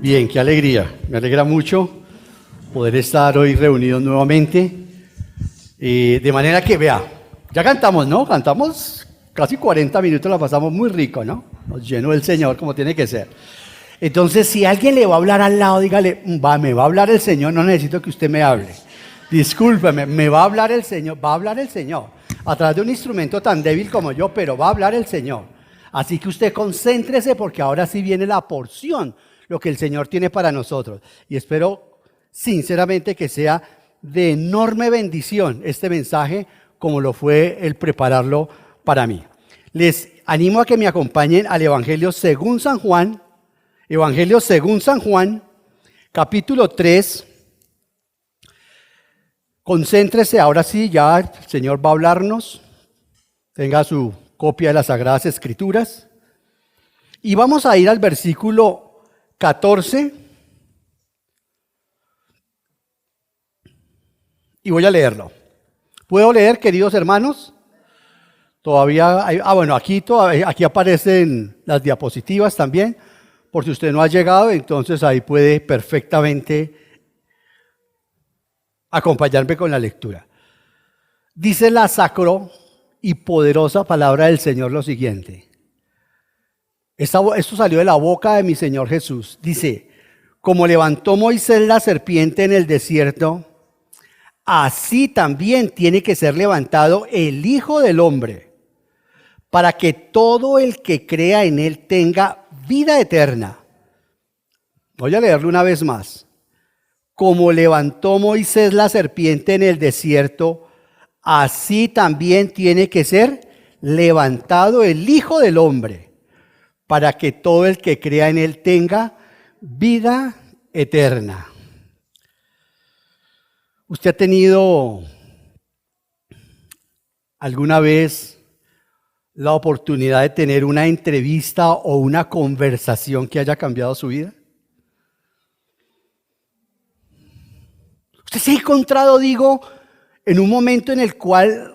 Bien, qué alegría. Me alegra mucho poder estar hoy reunidos nuevamente. De manera que, vea, ya cantamos, ¿no? Cantamos casi 40 minutos, la pasamos muy rico, ¿no? Nos llenó el Señor como tiene que ser. Entonces, si alguien le va a hablar al lado, dígale, me va a hablar el Señor, no necesito que usted me hable. Discúlpeme, me va a hablar el Señor, va a hablar el Señor. A través de un instrumento tan débil como yo, pero va a hablar el Señor. Así que usted concéntrese porque ahora sí viene la porción, lo que el Señor tiene para nosotros. Y espero sinceramente que sea de enorme bendición este mensaje como lo fue el prepararlo para mí. Les animo a que me acompañen al Evangelio según San Juan, capítulo 3. Concéntrese, ahora sí, ya el Señor va a hablarnos. Tenga su copia de las Sagradas Escrituras. Y vamos a ir al versículo 14. Y voy a leerlo. ¿Puedo leer, queridos hermanos? Todavía hay, aquí aparecen las diapositivas también. Por si usted no ha llegado, entonces ahí puede perfectamente acompañarme con la lectura. Dice la sacro y poderosa palabra del Señor lo siguiente. Esto salió de la boca de mi Señor Jesús. Dice, como levantó Moisés la serpiente en el desierto, así también tiene que ser levantado el Hijo del Hombre, para que todo el que crea en él tenga vida eterna. Voy a leerlo una vez más. Como levantó Moisés la serpiente en el desierto, así también tiene que ser levantado el Hijo del Hombre, para que todo el que crea en él tenga vida eterna. ¿Usted ha tenido alguna vez la oportunidad de tener una entrevista o una conversación que haya cambiado su vida? Usted se ha encontrado, en un momento en el cual,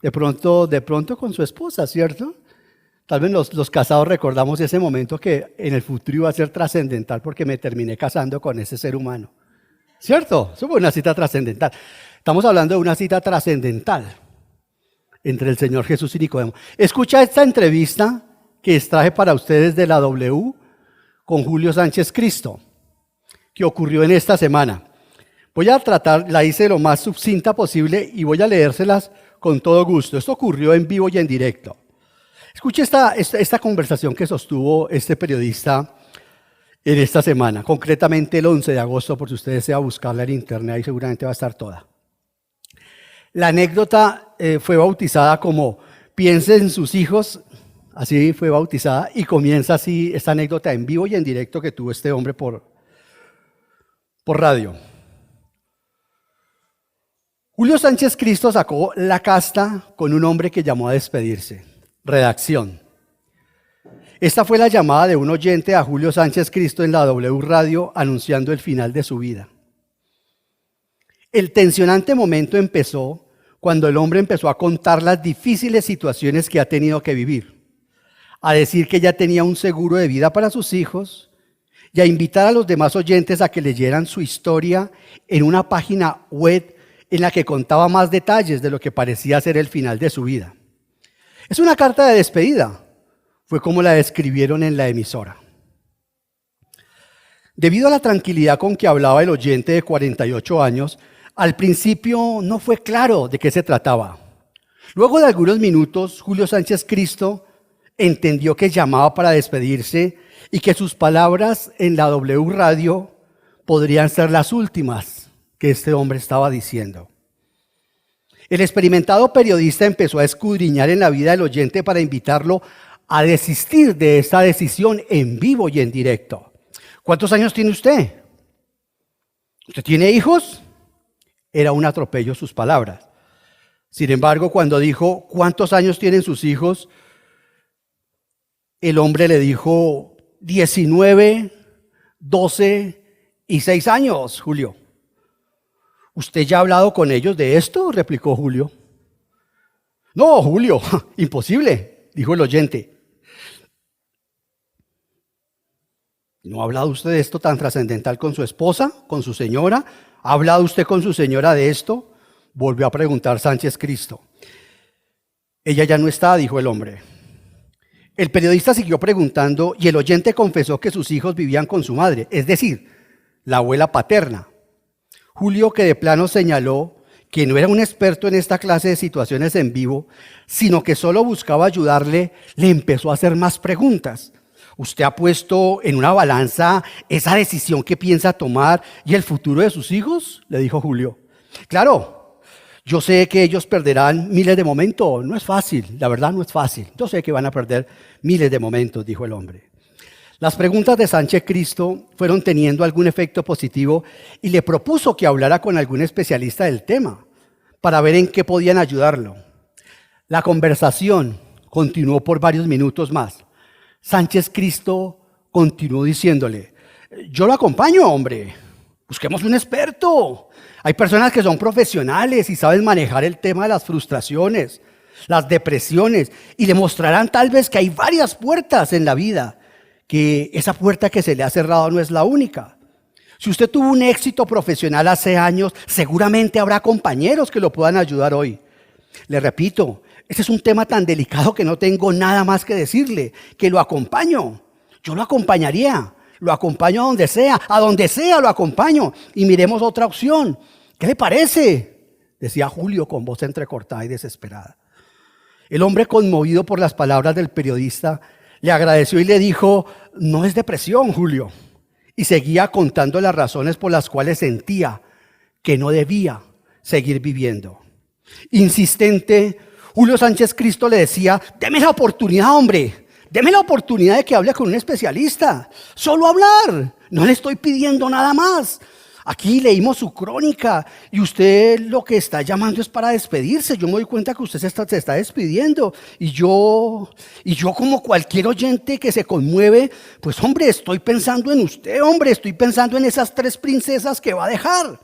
de pronto con su esposa, ¿cierto? Tal vez los casados recordamos ese momento que en el futuro iba a ser trascendental porque me terminé casando con ese ser humano. ¿Cierto? Eso fue una cita trascendental. Estamos hablando de una cita trascendental entre el Señor Jesús y Nicodemo. Escucha esta entrevista que extraje para ustedes de la W con Julio Sánchez Cristo, que ocurrió en esta semana. Voy a la hice lo más sucinta posible y voy a leérselas con todo gusto. Esto ocurrió en vivo y en directo. Escuche esta conversación que sostuvo este periodista en esta semana, concretamente el 11 de agosto, por si usted desea buscarla en internet, ahí seguramente va a estar toda. La anécdota fue bautizada como "Piense en sus hijos", así fue bautizada, y comienza así esta anécdota en vivo y en directo que tuvo este hombre por radio. Julio Sánchez Cristo sacó la casta con un hombre que llamó a despedirse. Redacción. Esta fue la llamada de un oyente a Julio Sánchez Cristo en la W Radio anunciando el final de su vida. El tensionante momento empezó cuando el hombre empezó a contar las difíciles situaciones que ha tenido que vivir, a decir que ya tenía un seguro de vida para sus hijos y a invitar a los demás oyentes a que leyeran su historia en una página web en la que contaba más detalles de lo que parecía ser el final de su vida. Es una carta de despedida, fue como la describieron en la emisora. Debido a la tranquilidad con que hablaba el oyente de 48 años, al principio no fue claro de qué se trataba. Luego de algunos minutos, Julio Sánchez Cristo entendió que llamaba para despedirse y que sus palabras en la W Radio podrían ser las últimas que este hombre estaba diciendo. El experimentado periodista empezó a escudriñar en la vida del oyente para invitarlo a desistir de esta decisión en vivo y en directo. ¿Cuántos años tiene usted? ¿Usted tiene hijos? Era un atropello sus palabras. Sin embargo, cuando dijo ¿cuántos años tienen sus hijos?, el hombre le dijo 19, 12 y 6 años, Julio. ¿Usted ya ha hablado con ellos de esto?, replicó Julio. No, Julio, imposible, dijo el oyente. ¿No ha hablado usted de esto tan trascendental con su esposa, con su señora? ¿Ha hablado usted con su señora de esto? Volvió a preguntar Sánchez Cristo. Ella ya no está, dijo el hombre. El periodista siguió preguntando y el oyente confesó que sus hijos vivían con su madre, es decir, la abuela paterna. Julio, que de plano señaló que no era un experto en esta clase de situaciones en vivo, sino que solo buscaba ayudarle, le empezó a hacer más preguntas. ¿Usted ha puesto en una balanza esa decisión que piensa tomar y el futuro de sus hijos?, le dijo Julio. Claro, yo sé que ellos perderán miles de momentos, no es fácil, la verdad no es fácil. Yo sé que van a perder miles de momentos, dijo el hombre. Las preguntas de Sánchez Cristo fueron teniendo algún efecto positivo y le propuso que hablara con algún especialista del tema para ver en qué podían ayudarlo. La conversación continuó por varios minutos más. Sánchez Cristo continuó diciéndole: yo lo acompaño, hombre, busquemos un experto. Hay personas que son profesionales y saben manejar el tema de las frustraciones, las depresiones, y le mostrarán tal vez que hay varias puertas en la vida, que esa puerta que se le ha cerrado no es la única. Si usted tuvo un éxito profesional hace años, seguramente habrá compañeros que lo puedan ayudar hoy. Le repito, ese es un tema tan delicado que no tengo nada más que decirle, que lo acompaño. Yo lo acompañaría, lo acompaño a donde sea lo acompaño y miremos otra opción. ¿Qué le parece?, decía Julio con voz entrecortada y desesperada. El hombre, conmovido por las palabras del periodista, le agradeció y le dijo: no es depresión, Julio. Y seguía contando las razones por las cuales sentía que no debía seguir viviendo. Insistente, Julio Sánchez Cristo le decía: deme la oportunidad, hombre. Deme la oportunidad de que hable con un especialista. Solo hablar. No le estoy pidiendo nada más. Aquí leímos su crónica y usted lo que está llamando es para despedirse. Yo me doy cuenta que usted se está despidiendo. Y yo como cualquier oyente que se conmueve, pues hombre, estoy pensando en usted, hombre. Estoy pensando en esas 3 princesas que va a dejar.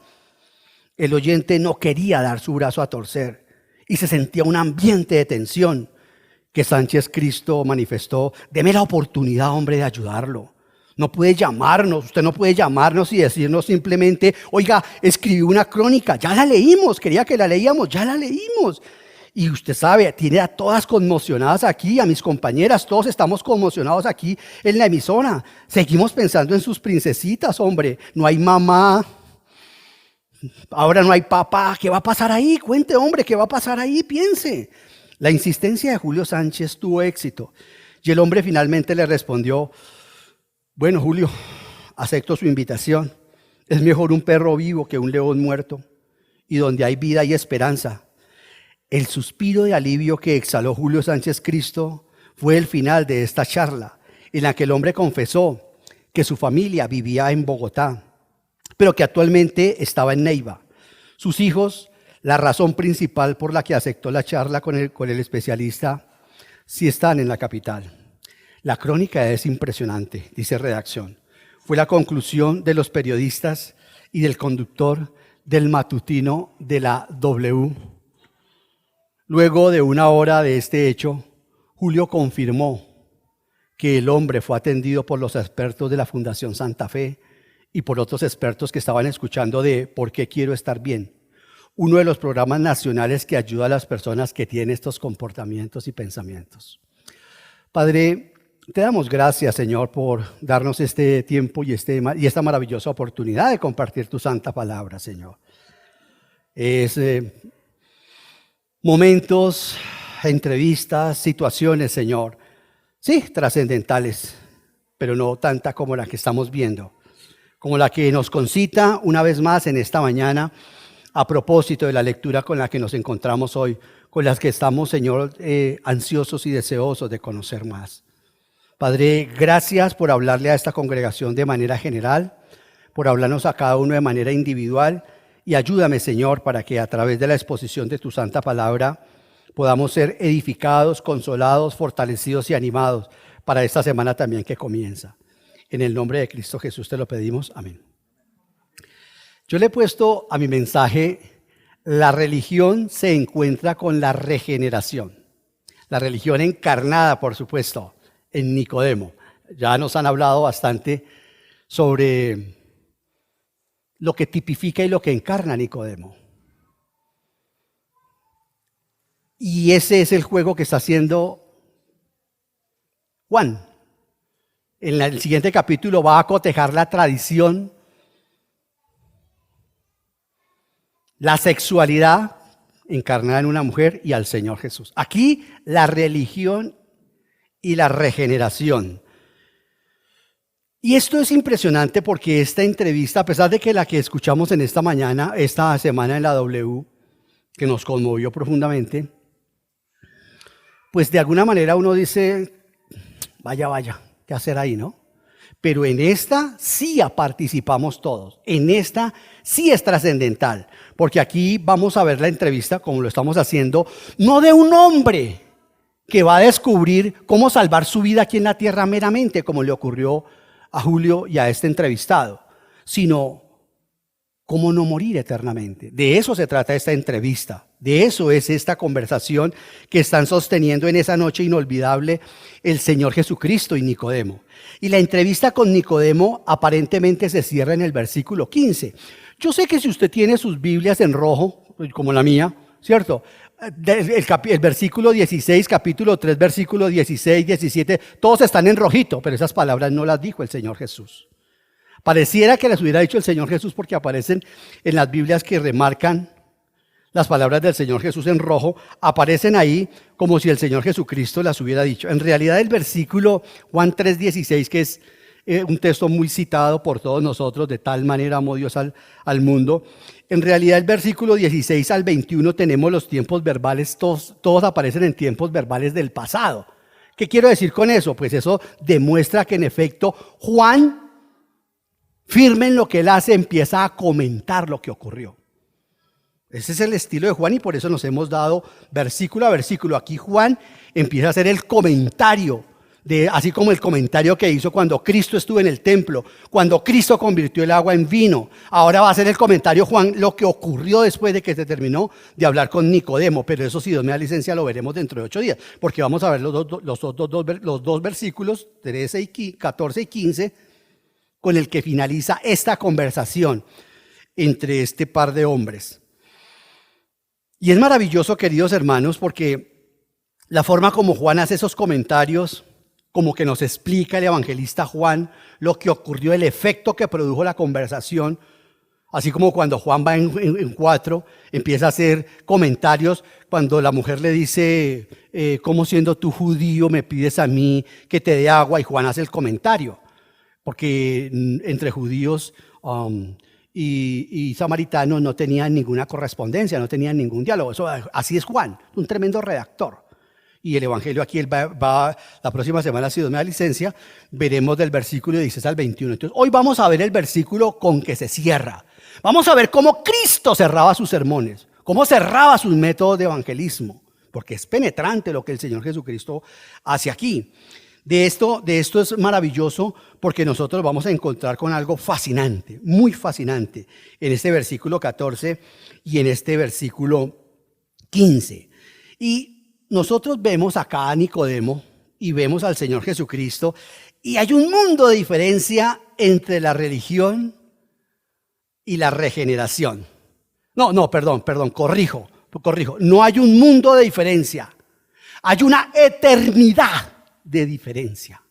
El oyente no quería dar su brazo a torcer y se sentía un ambiente de tensión que Sánchez Cristo manifestó: deme la oportunidad, hombre, de ayudarlo. No puede llamarnos, usted no puede llamarnos y decirnos simplemente: oiga, escribí una crónica, ya la leímos, quería que la leíamos, ya la leímos. Y usted sabe, tiene a todas conmocionadas aquí, a mis compañeras, todos estamos conmocionados aquí en la emisora. Seguimos pensando en sus princesitas, hombre. No hay mamá, ahora no hay papá. ¿Qué va a pasar ahí? Cuente, hombre, ¿qué va a pasar ahí? Piense. La insistencia de Julio Sánchez tuvo éxito y el hombre finalmente le respondió: bueno, Julio, acepto su invitación. Es mejor un perro vivo que un león muerto, y donde hay vida hay esperanza. El suspiro de alivio que exhaló Julio Sánchez Cristo fue el final de esta charla, en la que el hombre confesó que su familia vivía en Bogotá, pero que actualmente estaba en Neiva. Sus hijos, la razón principal por la que aceptó la charla con el especialista, sí están en la capital. La crónica es impresionante, dice redacción. Fue la conclusión de los periodistas y del conductor del matutino de la W. Luego de 1 hora de este hecho, Julio confirmó que el hombre fue atendido por los expertos de la Fundación Santa Fe y por otros expertos que estaban escuchando de ¿Por qué quiero estar bien?, uno de los programas nacionales que ayuda a las personas que tienen estos comportamientos y pensamientos. Padre, te damos gracias, Señor, por darnos este tiempo y esta maravillosa oportunidad de compartir tu santa palabra, Señor. Es momentos, entrevistas, situaciones, Señor, sí, trascendentales, pero no tanta como la que estamos viendo, como la que nos concita una vez más en esta mañana a propósito de la lectura con la que nos encontramos hoy, con las que estamos, Señor, ansiosos y deseosos de conocer más. Padre, gracias por hablarle a esta congregación de manera general, por hablarnos a cada uno de manera individual, y ayúdame, Señor, para que a través de la exposición de tu santa palabra podamos ser edificados, consolados, fortalecidos y animados para esta semana también que comienza. En el nombre de Cristo Jesús te lo pedimos. Amén. Yo le he puesto a mi mensaje: la religión se encuentra con la regeneración. La religión encarnada, por supuesto, en Nicodemo. Ya nos han hablado bastante sobre lo que tipifica y lo que encarna Nicodemo. Y ese es el juego que está haciendo Juan. En el siguiente capítulo va a cotejar la tradición, la sexualidad encarnada en una mujer y al Señor Jesús. Aquí la religión y la regeneración. Y esto es impresionante porque esta entrevista, a pesar de que la que escuchamos en esta semana en la W, que nos conmovió profundamente, pues de alguna manera uno dice, vaya, ¿qué hacer ahí, no? Pero en esta sí participamos todos, en esta sí es trascendental, porque aquí vamos a ver la entrevista, como lo estamos haciendo, no de un hombre que va a descubrir cómo salvar su vida aquí en la tierra meramente, como le ocurrió a Julio y a este entrevistado, sino cómo no morir eternamente. De eso se trata esta entrevista, de eso es esta conversación que están sosteniendo en esa noche inolvidable el Señor Jesucristo y Nicodemo. Y la entrevista con Nicodemo aparentemente se cierra en el versículo 15. Yo sé que si usted tiene sus Biblias en rojo, como la mía, ¿cierto? El versículo 16, capítulo 3, versículo 16, 17, todos están en rojito, pero esas palabras no las dijo el Señor Jesús. Pareciera que les hubiera dicho el Señor Jesús porque aparecen en las Biblias que remarcan las palabras del Señor Jesús en rojo, aparecen ahí como si el Señor Jesucristo las hubiera dicho. En realidad el versículo Juan 3:16, que es un texto muy citado por todos nosotros, de tal manera amó Dios al mundo. En realidad el versículo 16 al 21 tenemos los tiempos verbales, todos aparecen en tiempos verbales del pasado. ¿Qué quiero decir con eso? Pues eso demuestra que en efecto Juan, firme en lo que él hace, empieza a comentar lo que ocurrió. Ese es el estilo de Juan y por eso nos hemos dado versículo a versículo. Aquí Juan empieza a hacer el comentario, así como el comentario que hizo cuando Cristo estuvo en el templo, cuando Cristo convirtió el agua en vino. Ahora va a hacer el comentario Juan, lo que ocurrió después de que se terminó de hablar con Nicodemo. Pero eso, si Dios me da licencia, lo veremos dentro de 8 días, porque vamos a ver los dos versículos, 14 y 15, con el que finaliza esta conversación entre este par de hombres. Y es maravilloso, queridos hermanos, porque la forma como Juan hace esos comentarios, como que nos explica el evangelista Juan lo que ocurrió, el efecto que produjo la conversación, así como cuando Juan va en 4, empieza a hacer comentarios cuando la mujer le dice, ¿cómo siendo tú judío me pides a mí que te dé agua? Y Juan hace el comentario, porque entre judíos y samaritanos no tenían ninguna correspondencia, no tenían ningún diálogo. Así es Juan, un tremendo redactor. Y el evangelio aquí, él va la próxima semana, si Dios me da licencia, veremos del versículo 16 al 21. Entonces, hoy vamos a ver el versículo con que se cierra. Vamos a ver cómo Cristo cerraba sus sermones, cómo cerraba sus métodos de evangelismo, porque es penetrante lo que el Señor Jesucristo hace aquí. De esto es maravilloso porque nosotros vamos a encontrar con algo fascinante, muy fascinante, en este versículo 14 y en este versículo 15. Y nosotros vemos acá a Nicodemo y vemos al Señor Jesucristo y hay un mundo de diferencia entre la religión y la regeneración. Corrijo. No hay un mundo de diferencia, hay una eternidad de diferencia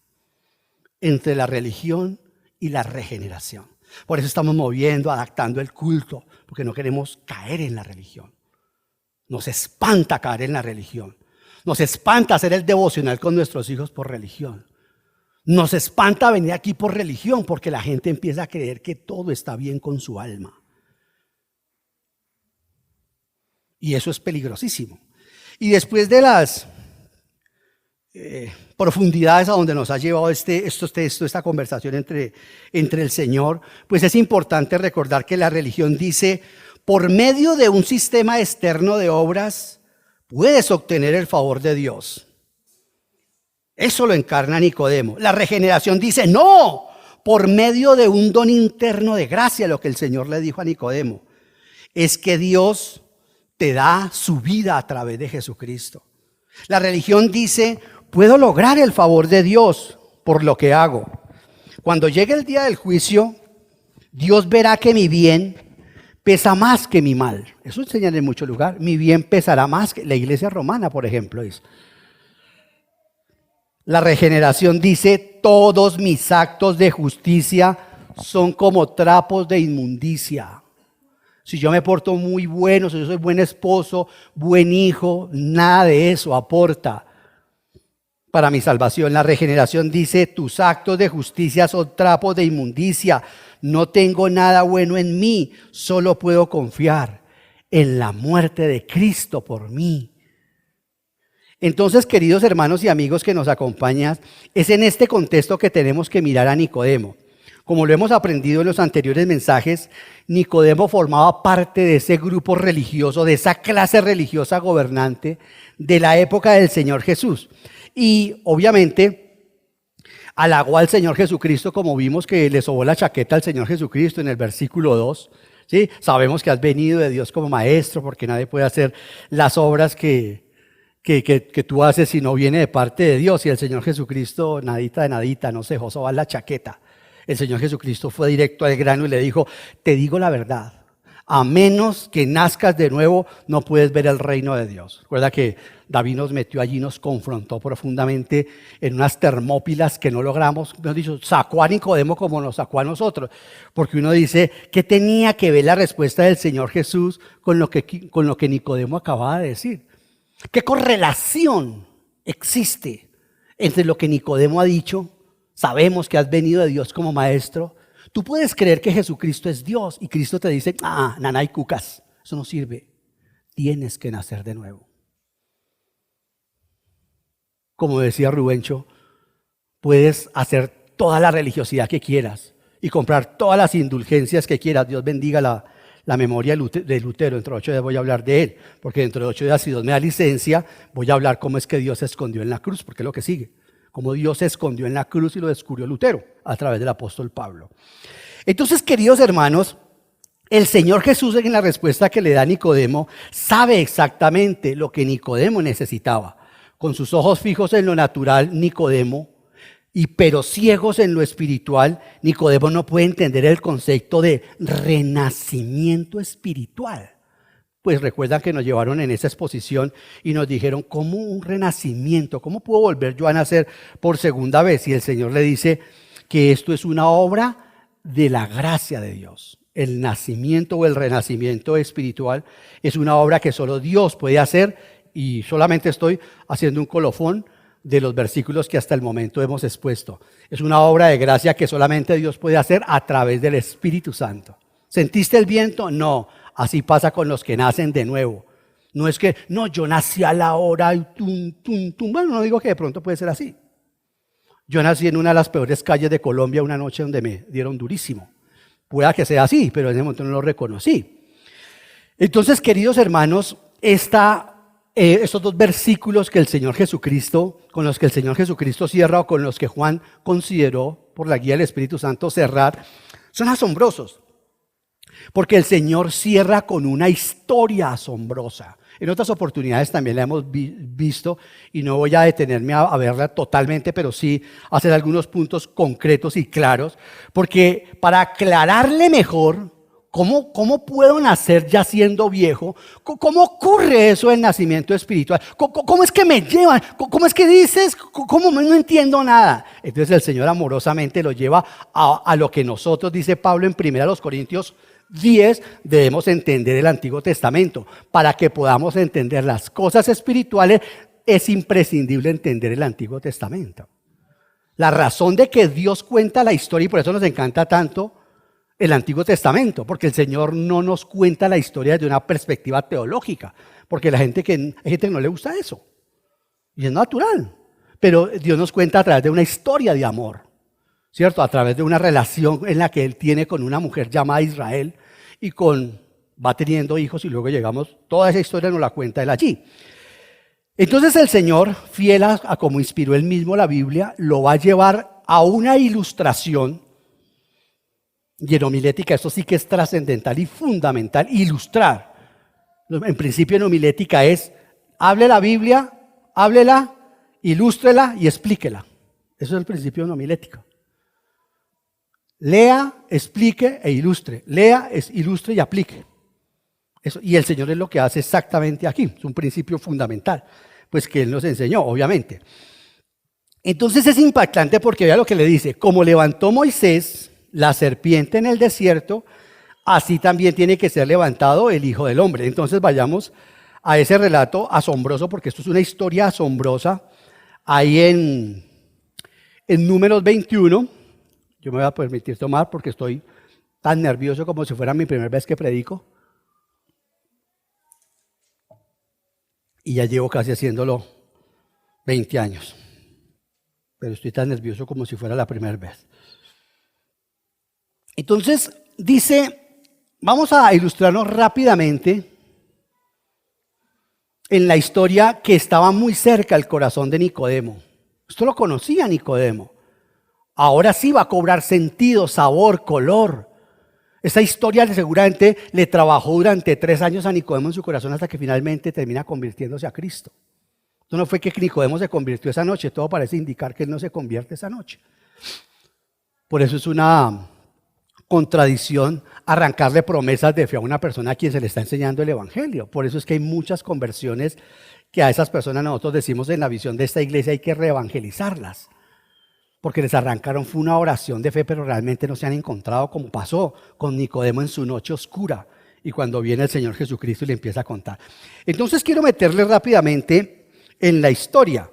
entre la religión y la regeneración. Por eso estamos moviendo, adaptando el culto, porque no queremos caer en la religión. Nos espanta caer en la religión. Nos espanta hacer el devocional con nuestros hijos por religión. Nos espanta venir aquí por religión, porque la gente empieza a creer que todo está bien con su alma. Y eso es peligrosísimo. Y después de las profundidades a donde nos ha llevado esta conversación entre el Señor, pues es importante recordar que la religión dice, por medio de un sistema externo de obras, puedes obtener el favor de Dios. Eso lo encarna Nicodemo. La regeneración dice, no, por medio de un don interno de gracia, lo que el Señor le dijo a Nicodemo, es que Dios te da su vida a través de Jesucristo. La religión dice, puedo lograr el favor de Dios por lo que hago. Cuando llegue el día del juicio, Dios verá que mi bien pesa más que mi mal. Eso enseñan en muchos lugares. Mi bien pesará más que la iglesia romana, por ejemplo. Dice. La regeneración dice, todos mis actos de justicia son como trapos de inmundicia. Si yo me porto muy bueno, si yo soy buen esposo, buen hijo, nada de eso aporta para mi salvación. La regeneración dice, tus actos de justicia son trapos de inmundicia. No tengo nada bueno en mí, solo puedo confiar en la muerte de Cristo por mí. Entonces, queridos hermanos y amigos que nos acompañan, es en este contexto que tenemos que mirar a Nicodemo. Como lo hemos aprendido en los anteriores mensajes, Nicodemo formaba parte de ese grupo religioso, de esa clase religiosa gobernante de la época del Señor Jesús. Y obviamente halagó al Señor Jesucristo, como vimos que le sobó la chaqueta al Señor Jesucristo en el versículo 2. ¿Sí? Sabemos que has venido de Dios como maestro, porque nadie puede hacer las obras que tú haces si no viene de parte de Dios. Y el Señor Jesucristo, nadita de nadita, no se dejó sobar la chaqueta. El Señor Jesucristo fue directo al grano y le dijo, te digo la verdad, a menos que nazcas de nuevo, no puedes ver el reino de Dios. Recuerda que David nos metió allí, nos confrontó profundamente en unas termópilas que no logramos, nos dicho, sacó a Nicodemo como nos sacó a nosotros. Porque uno dice, ¿qué tenía que ver la respuesta del Señor Jesús con lo que Nicodemo acababa de decir? ¿Qué correlación existe entre lo que Nicodemo ha dicho? Sabemos que has venido de Dios como maestro. Tú puedes creer que Jesucristo es Dios y Cristo te dice, nanay cucas, eso no sirve. Tienes que nacer de nuevo. Como decía Rubencho, puedes hacer toda la religiosidad que quieras y comprar todas las indulgencias que quieras. Dios bendiga la memoria de Lutero. Dentro de 8 días voy a hablar de él, porque dentro de 8 días, si Dios me da licencia, voy a hablar cómo es que Dios se escondió en la cruz, porque es lo que sigue. Cómo Dios se escondió en la cruz y lo descubrió Lutero a través del apóstol Pablo. Entonces, queridos hermanos, el Señor Jesús en la respuesta que le da a Nicodemo sabe exactamente lo que Nicodemo necesitaba. Con sus ojos fijos en lo natural, Nicodemo, pero ciegos en lo espiritual, Nicodemo no puede entender el concepto de renacimiento espiritual. Pues recuerdan que nos llevaron en esa exposición y nos dijeron, ¿cómo un renacimiento? ¿Cómo puedo volver yo a nacer por segunda vez? Y el Señor le dice que esto es una obra de la gracia de Dios. El nacimiento o el renacimiento espiritual es una obra que solo Dios puede hacer, y solamente estoy haciendo un colofón de los versículos que hasta el momento hemos expuesto. Es una obra de gracia que solamente Dios puede hacer a través del Espíritu Santo. ¿Sentiste el viento? No. Así pasa con los que nacen de nuevo. No es que, no, yo nací a la hora y Bueno, no digo que de pronto puede ser así. Yo nací en una de las peores calles de Colombia una noche donde me dieron durísimo. Pueda que sea así, pero en ese momento no lo reconocí. Entonces, queridos hermanos, estos dos versículos que el Señor Jesucristo, con los que el Señor Jesucristo cierra o con los que Juan consideró por la guía del Espíritu Santo cerrar, son asombrosos. Porque el Señor cierra con una historia asombrosa. En otras oportunidades también la hemos visto y no voy a detenerme a verla totalmente, pero sí hacer algunos puntos concretos y claros, porque para aclararle mejor cómo puedo nacer ya siendo viejo, cómo ocurre eso del nacimiento espiritual, cómo es que me llevan, cómo es que dices, cómo no entiendo nada. Entonces el Señor amorosamente lo lleva a lo que nosotros, dice Pablo en 1 Corintios 10, debemos entender el Antiguo Testamento. Para que podamos entender las cosas espirituales, es imprescindible entender el Antiguo Testamento. La razón de que Dios cuenta la historia, y por eso nos encanta tanto el Antiguo Testamento, porque el Señor no nos cuenta la historia desde una perspectiva teológica, porque hay gente que no le gusta eso, y es natural. Pero Dios nos cuenta a través de una historia de amor, ¿cierto? A través de una relación en la que Él tiene con una mujer llamada Israel y va teniendo hijos, y luego llegamos, toda esa historia nos la cuenta Él allí. Entonces el Señor, fiel a como inspiró Él mismo la Biblia, lo va a llevar a una ilustración. Y en homilética esto sí que es trascendental y fundamental, ilustrar. En principio en homilética es, hable la Biblia, háblela, ilústrela y explíquela. Eso es el principio en homilética. Lea, explique e ilustre. Lea, ilustre y aplique. Eso, y el Señor es lo que hace exactamente aquí. Es un principio fundamental, pues que Él nos enseñó, obviamente. Entonces es impactante porque vea lo que le dice. Como levantó Moisés la serpiente en el desierto, así también tiene que ser levantado el Hijo del Hombre. Entonces vayamos a ese relato asombroso, porque esto es una historia asombrosa. Ahí en Números 21, yo me voy a permitir tomar porque estoy tan nervioso como si fuera mi primera vez que predico. Y ya llevo casi haciéndolo 20 años. Pero estoy tan nervioso como si fuera la primera vez. Entonces, dice, vamos a ilustrarnos rápidamente en la historia que estaba muy cerca al corazón de Nicodemo. Esto lo conocía Nicodemo. Ahora sí va a cobrar sentido, sabor, color. Esta historia seguramente le trabajó durante 3 años a Nicodemo en su corazón hasta que finalmente termina convirtiéndose a Cristo. Esto no fue que Nicodemo se convirtió esa noche, todo parece indicar que él no se convierte esa noche. Por eso es una contradicción arrancarle promesas de fe a una persona a quien se le está enseñando el evangelio. Por eso es que hay muchas conversiones que a esas personas nosotros decimos en la visión de esta iglesia hay que reevangelizarlas. Porque les arrancaron fue una oración de fe, pero realmente no se han encontrado como pasó con Nicodemo en su noche oscura y cuando viene el Señor Jesucristo y le empieza a contar. Entonces quiero meterle rápidamente en la historia,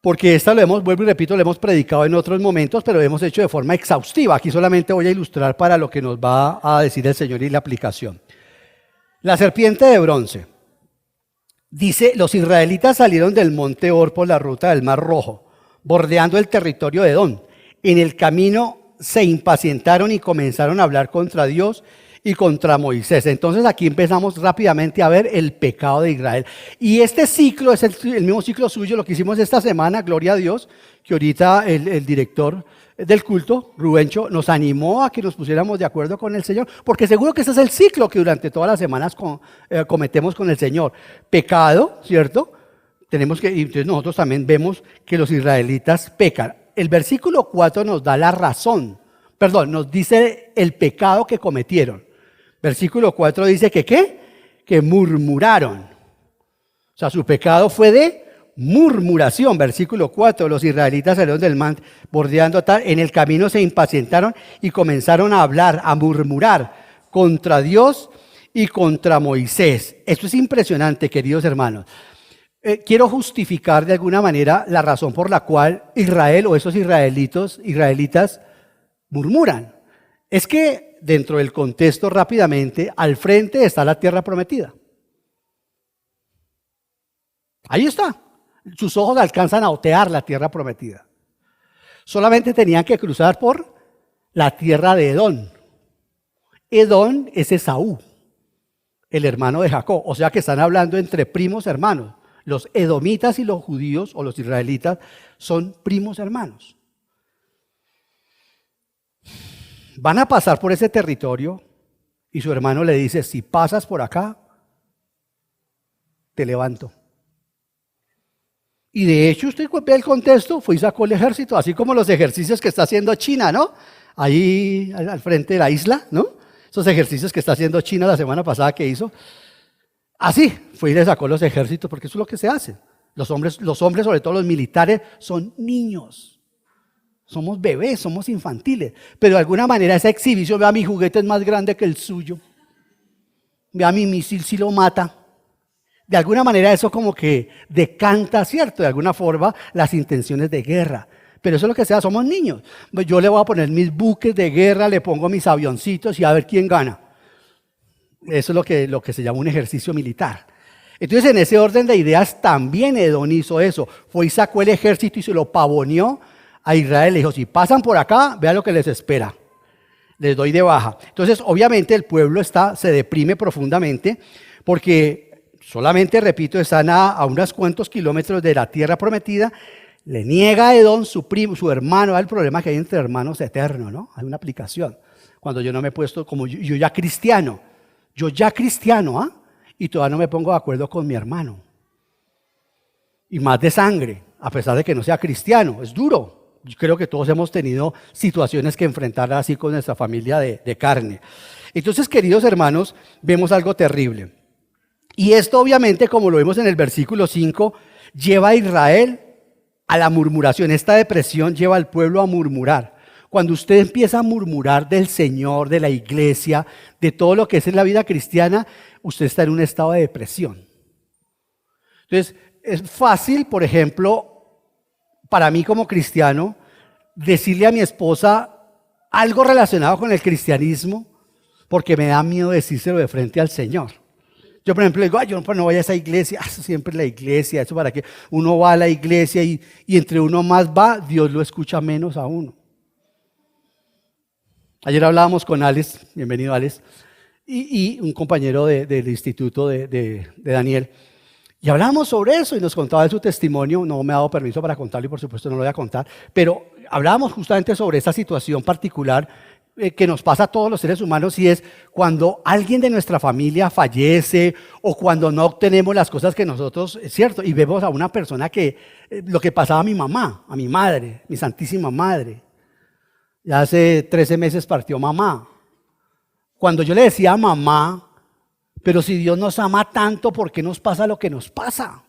porque esta lo hemos, vuelvo y repito, lo hemos predicado en otros momentos, pero lo hemos hecho de forma exhaustiva. Aquí solamente voy a ilustrar para lo que nos va a decir el Señor y la aplicación. La serpiente de bronce. Dice, los israelitas salieron del monte Or por la ruta del Mar Rojo, bordeando el territorio de Edom. En el camino se impacientaron y comenzaron a hablar contra Dios y contra Moisés. Entonces aquí empezamos rápidamente a ver el pecado de Israel. Y este ciclo es el mismo ciclo suyo, lo que hicimos esta semana, gloria a Dios, que ahorita el director del culto, Rubencho, nos animó a que nos pusiéramos de acuerdo con el Señor, porque seguro que ese es el ciclo que durante todas las semanas cometemos con el Señor. Pecado, ¿cierto? Tenemos que, y entonces nosotros también vemos que los israelitas pecan. El versículo 4 nos da la razón, nos dice el pecado que cometieron. Versículo 4 dice que ¿qué? Que murmuraron. O sea, su pecado fue de murmuración. Versículo 4, los israelitas salieron del monte bordeando tal, en el camino se impacientaron y comenzaron a hablar, a murmurar contra Dios y contra Moisés. Esto es impresionante, queridos hermanos. Quiero justificar de alguna manera la razón por la cual Israel o esos israelitas murmuran. Es que dentro del contexto rápidamente, al frente está la tierra prometida. Ahí está. Sus ojos alcanzan a otear la tierra prometida. Solamente tenían que cruzar por la tierra de Edom. Edom es Esaú, el hermano de Jacob. O sea que están hablando entre primos hermanos. Los edomitas y los judíos o los israelitas son primos hermanos. Van a pasar por ese territorio y su hermano le dice, si pasas por acá, te levanto. Y de hecho, usted ve el contexto, fue y sacó el ejército, así como los ejercicios que está haciendo China, ¿no? Ahí al frente de la isla, ¿no? Esos ejercicios que está haciendo China la semana pasada que hizo. Así, fue y le sacó los ejércitos, porque eso es lo que se hace. Los hombres, sobre todo los militares, son niños. Somos bebés, somos infantiles. Pero de alguna manera esa exhibición, vea, mi juguete es más grande que el suyo. Vea, mi misil si lo mata. De alguna manera eso como que decanta, ¿cierto? De alguna forma las intenciones de guerra. Pero eso es lo que sea, somos niños. Yo le voy a poner mis buques de guerra, le pongo mis avioncitos y a ver quién gana. Eso es lo que se llama un ejercicio militar. Entonces, en ese orden de ideas, también Edom hizo eso. Fue y sacó el ejército y se lo pavoneó a Israel. Le dijo, si pasan por acá, vean lo que les espera. Les doy de baja. Entonces, obviamente, el pueblo se deprime profundamente porque solamente, repito, están a unos cuantos kilómetros de la tierra prometida. Le niega a Edom, su primo, su hermano. El problema que hay entre hermanos eterno, ¿no? Hay una aplicación. Cuando yo no me he puesto como yo ya cristiano, y todavía no me pongo de acuerdo con mi hermano. Y más de sangre, a pesar de que no sea cristiano, es duro Yo creo que todos hemos tenido situaciones que enfrentar así con nuestra familia de carne. Entonces, queridos hermanos, vemos algo terrible. Y esto obviamente, como lo vemos en el versículo 5, lleva a Israel a la murmuración. Esta depresión lleva al pueblo a murmurar. Cuando usted empieza a murmurar del Señor, de la iglesia, de todo lo que es en la vida cristiana, usted está en un estado de depresión. Entonces, es fácil, por ejemplo, para mí como cristiano, decirle a mi esposa algo relacionado con el cristianismo, porque me da miedo decírselo de frente al Señor. Yo, por ejemplo, digo, yo no voy a esa iglesia, eso siempre es la iglesia, eso para que uno va a la iglesia y entre uno más va, Dios lo escucha menos a uno. Ayer hablábamos con Alex, bienvenido Alex, y un compañero del instituto de Daniel, y hablábamos sobre eso y nos contaba de su testimonio. No me ha dado permiso para contarlo y por supuesto no lo voy a contar, pero hablábamos justamente sobre esa situación particular que nos pasa a todos los seres humanos, y es cuando alguien de nuestra familia fallece o cuando no obtenemos las cosas que nosotros, es cierto, y vemos a una persona que, lo que pasaba a mi mamá, a mi madre, mi santísima madre. Ya hace 13 meses partió mamá. Cuando yo le decía a mamá, pero si Dios nos ama tanto, ¿por qué nos pasa lo que nos pasa?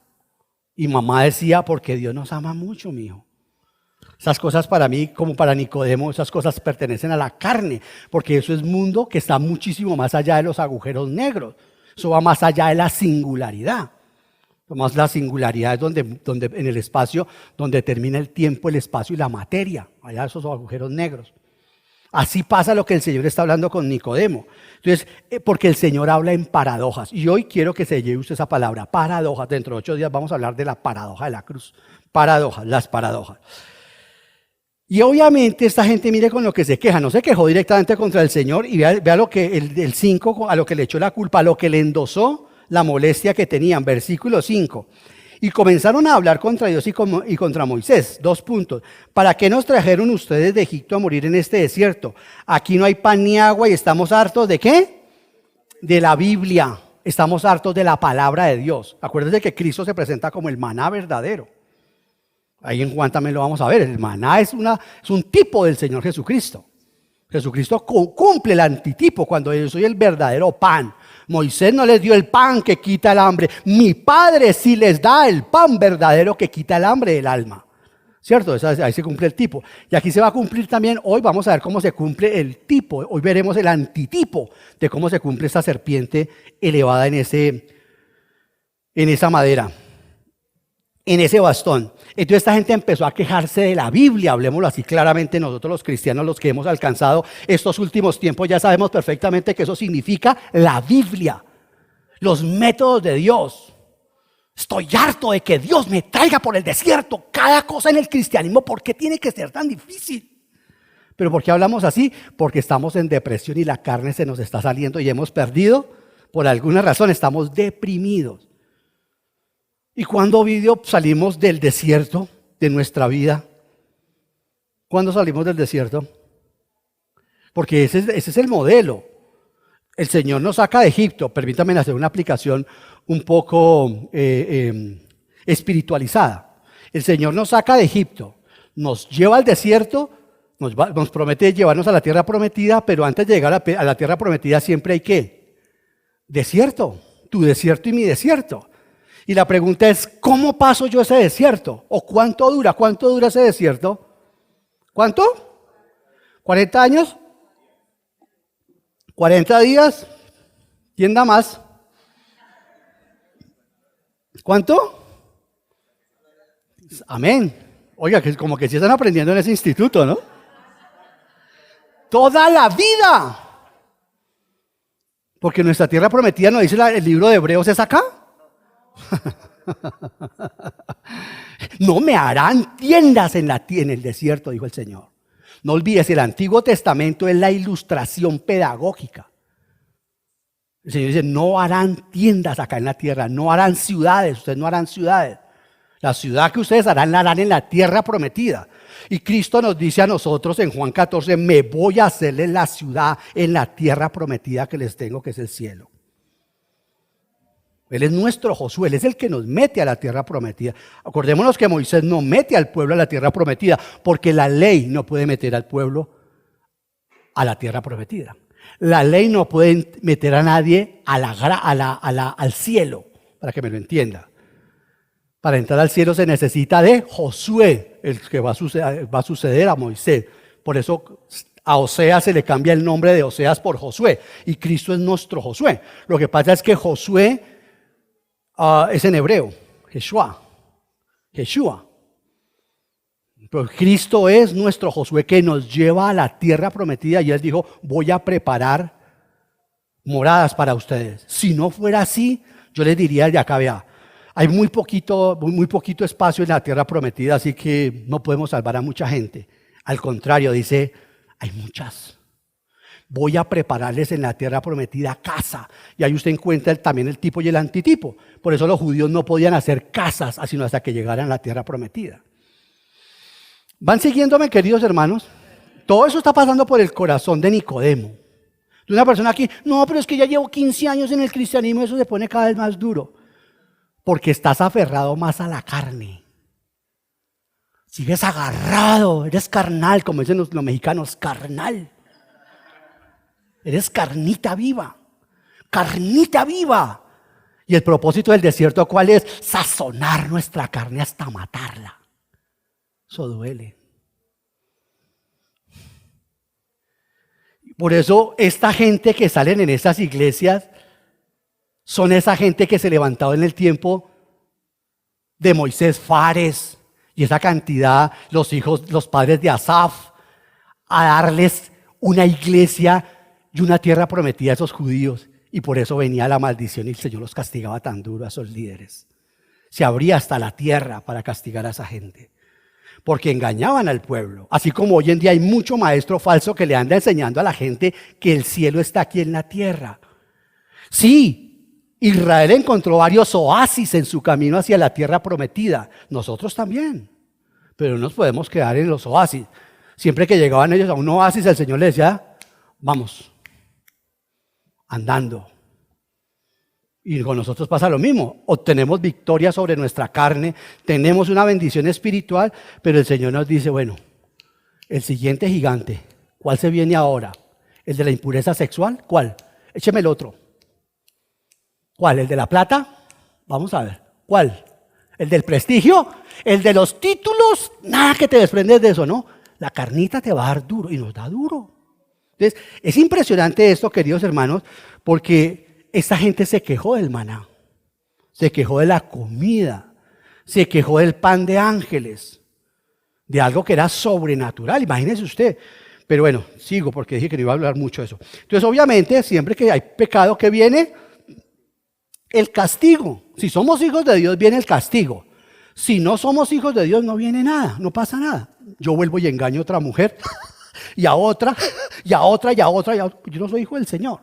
Y mamá decía, porque Dios nos ama mucho, mijo. Esas cosas para mí, como para Nicodemo, esas cosas pertenecen a la carne, porque eso es mundo que está muchísimo más allá de los agujeros negros. Eso va más allá de la singularidad. Más la singularidad es donde en el espacio, donde termina el tiempo, el espacio y la materia, allá esos agujeros negros. Así pasa lo que el Señor está hablando con Nicodemo. Entonces, porque el Señor habla en paradojas. Y hoy quiero que se lleve usted esa palabra, paradojas. Dentro de 8 días vamos a hablar de la paradoja de la cruz. Paradojas, las paradojas. Y obviamente esta gente, mire con lo que se queja. No se quejó directamente contra el Señor y vea lo que el 5, a lo que le echó la culpa, a lo que le endosó la molestia que tenían. Versículo 5. Y comenzaron a hablar contra Dios y contra Moisés. 2 puntos. ¿Para qué nos trajeron ustedes de Egipto a morir en este desierto? Aquí no hay pan ni agua y estamos hartos ¿de qué? De la Biblia. Estamos hartos de la palabra de Dios. Acuérdense que Cristo se presenta como el maná verdadero. Ahí en Juan también lo vamos a ver. El maná es un tipo del Señor Jesucristo. Jesucristo cumple el antitipo cuando yo soy el verdadero pan. Moisés no les dio el pan que quita el hambre. Mi Padre sí les da el pan verdadero que quita el hambre del alma. ¿Cierto? Ahí se cumple el tipo. Y aquí se va a cumplir también, hoy vamos a ver cómo se cumple el tipo. Hoy veremos el antitipo de cómo se cumple esta serpiente elevada en esa madera, en ese bastón. Entonces esta gente empezó a quejarse de la Biblia, hablemoslo así claramente. Nosotros los cristianos, los que hemos alcanzado estos últimos tiempos, ya sabemos perfectamente que eso significa la Biblia, los métodos de Dios. Estoy harto de que Dios me traiga por el desierto cada cosa en el cristianismo. ¿Por qué tiene que ser tan difícil? ¿Pero por qué hablamos así? Porque estamos en depresión y la carne se nos está saliendo y hemos perdido, por alguna razón, estamos deprimidos. ¿Y cuándo salimos del desierto de nuestra vida? ¿Cuándo salimos del desierto? Porque ese es el modelo. El Señor nos saca de Egipto. Permítanme hacer una aplicación un poco espiritualizada. El Señor nos saca de Egipto, nos lleva al desierto, nos promete llevarnos a la tierra prometida, pero antes de llegar a la tierra prometida siempre hay ¿qué? Desierto, tu desierto y mi desierto. Y la pregunta es, ¿cómo paso yo ese desierto? ¿O cuánto dura? ¿Cuánto dura ese desierto? ¿Cuánto? ¿40 años? ¿40 días? ¿Quién da más? ¿Cuánto? Amén. Oiga, que como que sí están aprendiendo en ese instituto, ¿no? Toda la vida. Porque nuestra tierra prometida, ¿no dice el libro de Hebreos es acá? No me harán tiendas en el desierto, dijo el Señor. No olvides, el Antiguo Testamento es la ilustración pedagógica. El Señor dice, no harán tiendas acá en la tierra, no harán ciudades, ustedes no harán ciudades. La ciudad que ustedes harán, la harán en la tierra prometida. Y Cristo nos dice a nosotros en Juan 14, me voy a hacerles la ciudad en la tierra prometida que les tengo, que es el cielo. Él es nuestro Josué, Él es el que nos mete a la tierra prometida. Acordémonos que Moisés no mete al pueblo a la tierra prometida, porque la ley no puede meter al pueblo a la tierra prometida. La ley no puede meter a nadie al cielo, para que me lo entienda. Para entrar al cielo se necesita de Josué, el que va a suceder a Moisés. Por eso a Oseas se le cambia el nombre de Oseas por Josué, y Cristo es nuestro Josué. Lo que pasa es que Josué es en hebreo, Yeshua. Pero Cristo es nuestro Josué que nos lleva a la tierra prometida, y Él dijo, voy a preparar moradas para ustedes. Si no fuera así, yo les diría de acá, vea, hay muy poquito espacio en la tierra prometida, así que no podemos salvar a mucha gente. Al contrario, dice, hay muchas. Voy a prepararles en la tierra prometida casa. Y ahí usted encuentra también el tipo y el antitipo. Por eso los judíos no podían hacer casas sino hasta que llegaran a la tierra prometida. ¿Van siguiéndome, queridos hermanos? Todo eso está pasando por el corazón de Nicodemo. De una persona aquí, no, pero es que ya llevo 15 años en el cristianismo y eso se pone cada vez más duro. Porque estás aferrado más a la carne. Sigues agarrado, eres carnal, como dicen los mexicanos, carnal. Eres carnita viva, carnita viva. Y el propósito del desierto, ¿cuál es? Sazonar nuestra carne hasta matarla. Eso duele. Por eso esta gente que salen en esas iglesias son esa gente que se levantó en el tiempo de Moisés, Fares y esa cantidad, los padres de Asaf, a darles una iglesia y una tierra prometida a esos judíos. Y por eso venía la maldición y el Señor los castigaba tan duro a esos líderes. Se abría hasta la tierra para castigar a esa gente, porque engañaban al pueblo. Así como hoy en día hay mucho maestro falso que le anda enseñando a la gente que el cielo está aquí en la tierra. Sí, Israel encontró varios oasis en su camino hacia la tierra prometida. Nosotros también. Pero no nos podemos quedar en los oasis. Siempre que llegaban ellos a un oasis, el Señor les decía, vamos, andando. Y con nosotros pasa lo mismo. Obtenemos victoria sobre nuestra carne, tenemos una bendición espiritual, pero el Señor nos dice, bueno, el siguiente gigante, ¿cuál se viene ahora? ¿El de la impureza sexual? ¿Cuál? Écheme el otro. ¿Cuál? ¿El de la plata? Vamos a ver. ¿Cuál? ¿El del prestigio? ¿El de los títulos? Nada que te desprendes de eso, ¿no? La carnita te va a dar duro y nos da duro. Entonces, es impresionante esto, queridos hermanos, porque esta gente se quejó del maná, se quejó de la comida, se quejó del pan de ángeles, de algo que era sobrenatural, imagínese usted. Pero bueno, sigo porque dije que no iba a hablar mucho de eso. Entonces, obviamente, siempre que hay pecado, ¿qué viene? El castigo. Si somos hijos de Dios, viene el castigo. Si no somos hijos de Dios, no viene nada, no pasa nada. Yo vuelvo y engaño a otra mujer, y a otra, y a otra, y a otra, y a otra. Yo no soy hijo del Señor.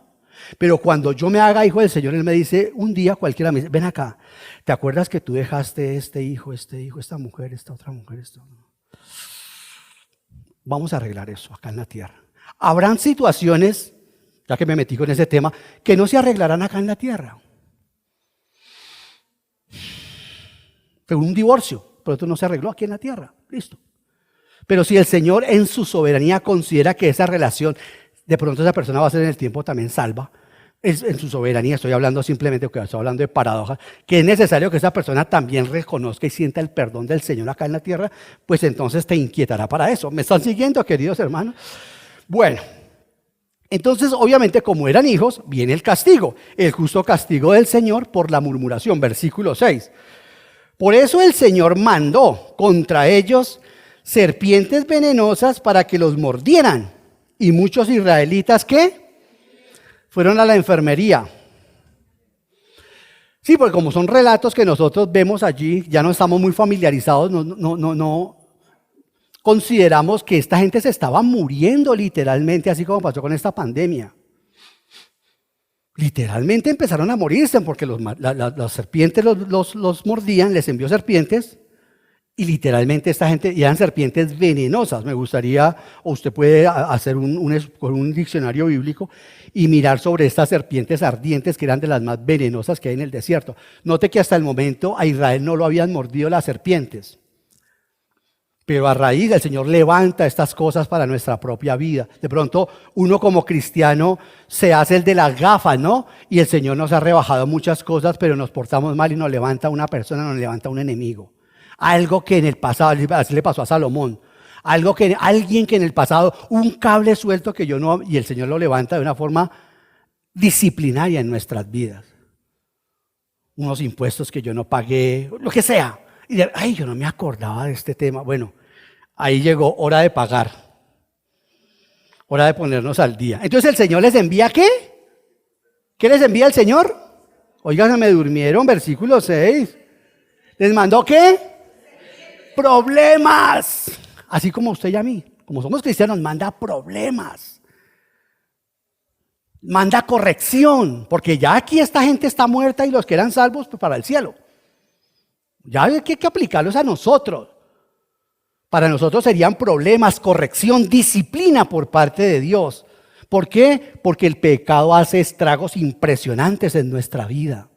Pero cuando yo me haga hijo del Señor, Él me dice, un día cualquiera me dice, ven acá, ¿te acuerdas que tú dejaste este hijo, esta mujer, esta otra mujer, esto? Vamos a arreglar eso acá en la tierra. Habrán situaciones, ya que me metí con ese tema, que no se arreglarán acá en la tierra. Pero un divorcio, pero esto no se arregló aquí en la tierra, listo. Pero si el Señor en su soberanía considera que esa relación, de pronto esa persona va a ser en el tiempo también salva, en su soberanía, estoy hablando simplemente, porque estoy hablando de paradojas, que es necesario que esa persona también reconozca y sienta el perdón del Señor acá en la tierra, pues entonces te inquietará para eso. ¿Me están siguiendo, queridos hermanos? Bueno, entonces obviamente como eran hijos, viene el castigo, el justo castigo del Señor por la murmuración, versículo 6. Por eso el Señor mandó contra ellos serpientes venenosas para que los mordieran. Y muchos israelitas, ¿qué? Fueron a la enfermería. Sí, porque como son relatos que nosotros vemos allí, ya no estamos muy familiarizados, no consideramos que esta gente se estaba muriendo literalmente, así como pasó con esta pandemia. Literalmente empezaron a morirse porque las serpientes los mordían, les envió serpientes Y literalmente esta gente, y eran serpientes venenosas. Me gustaría, o usted puede hacer un diccionario bíblico y mirar sobre estas serpientes ardientes que eran de las más venenosas que hay en el desierto. Note que hasta el momento a Israel no lo habían mordido las serpientes. Pero a raíz el Señor levanta estas cosas para nuestra propia vida. De pronto uno como cristiano se hace el de las gafas, ¿no? Y el Señor nos ha rebajado muchas cosas, pero nos portamos mal y nos levanta una persona, nos levanta un enemigo. Algo que en el pasado, así le pasó a Salomón, alguien que en el pasado, un cable suelto que yo no, y el Señor lo levanta de una forma disciplinaria en nuestras vidas. Unos impuestos que yo no pagué, lo que sea. Y ay, yo no me acordaba de este tema. Bueno, ahí llegó, hora de pagar. Hora de ponernos al día. Entonces el Señor les envía ¿qué? ¿Qué les envía el Señor? Oigan, se me durmieron, versículo 6. ¿Les mandó qué? Problemas. Así como usted y a mí. Como somos cristianos, manda problemas. Manda corrección. Porque ya aquí esta gente está muerta y los que eran salvos pues, para el cielo. Ya hay que aplicarlos a nosotros. Para nosotros serían problemas, corrección, disciplina por parte de Dios. ¿Por qué? Porque el pecado hace estragos impresionantes en nuestra vida.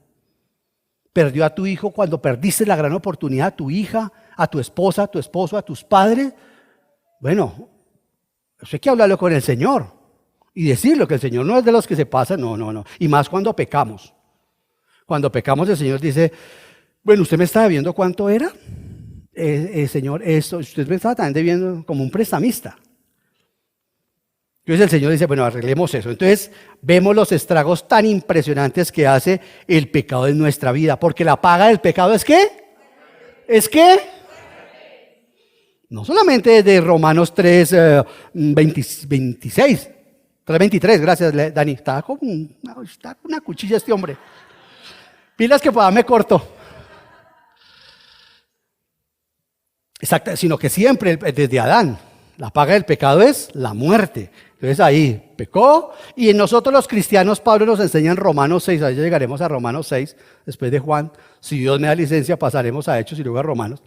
Perdió a tu hijo cuando perdiste la gran oportunidad, a tu hija, a tu esposa, a tu esposo, a tus padres. Bueno, eso hay que hablarlo con el Señor y decirlo, que el Señor no es de los que se pasan, no. Y más cuando pecamos. Cuando pecamos el Señor dice, bueno, ¿usted me está debiendo cuánto era? Señor, esto, usted me estaba también debiendo como un prestamista. Entonces el Señor dice, bueno, arreglemos eso. Entonces vemos los estragos tan impresionantes que hace el pecado en nuestra vida. Porque la paga del pecado ¿es qué? ¿Es qué? No solamente de Romanos 3, 26, 3:23, gracias Dani. Está como una cuchilla este hombre. Pilas que para me corto. Exacto, sino que siempre, desde Adán, la paga del pecado es la muerte. Entonces ahí pecó y en nosotros los cristianos Pablo nos enseña en Romanos 6, ahí llegaremos a Romanos 6, después de Juan, si Dios me da licencia pasaremos a Hechos y luego a Romanos.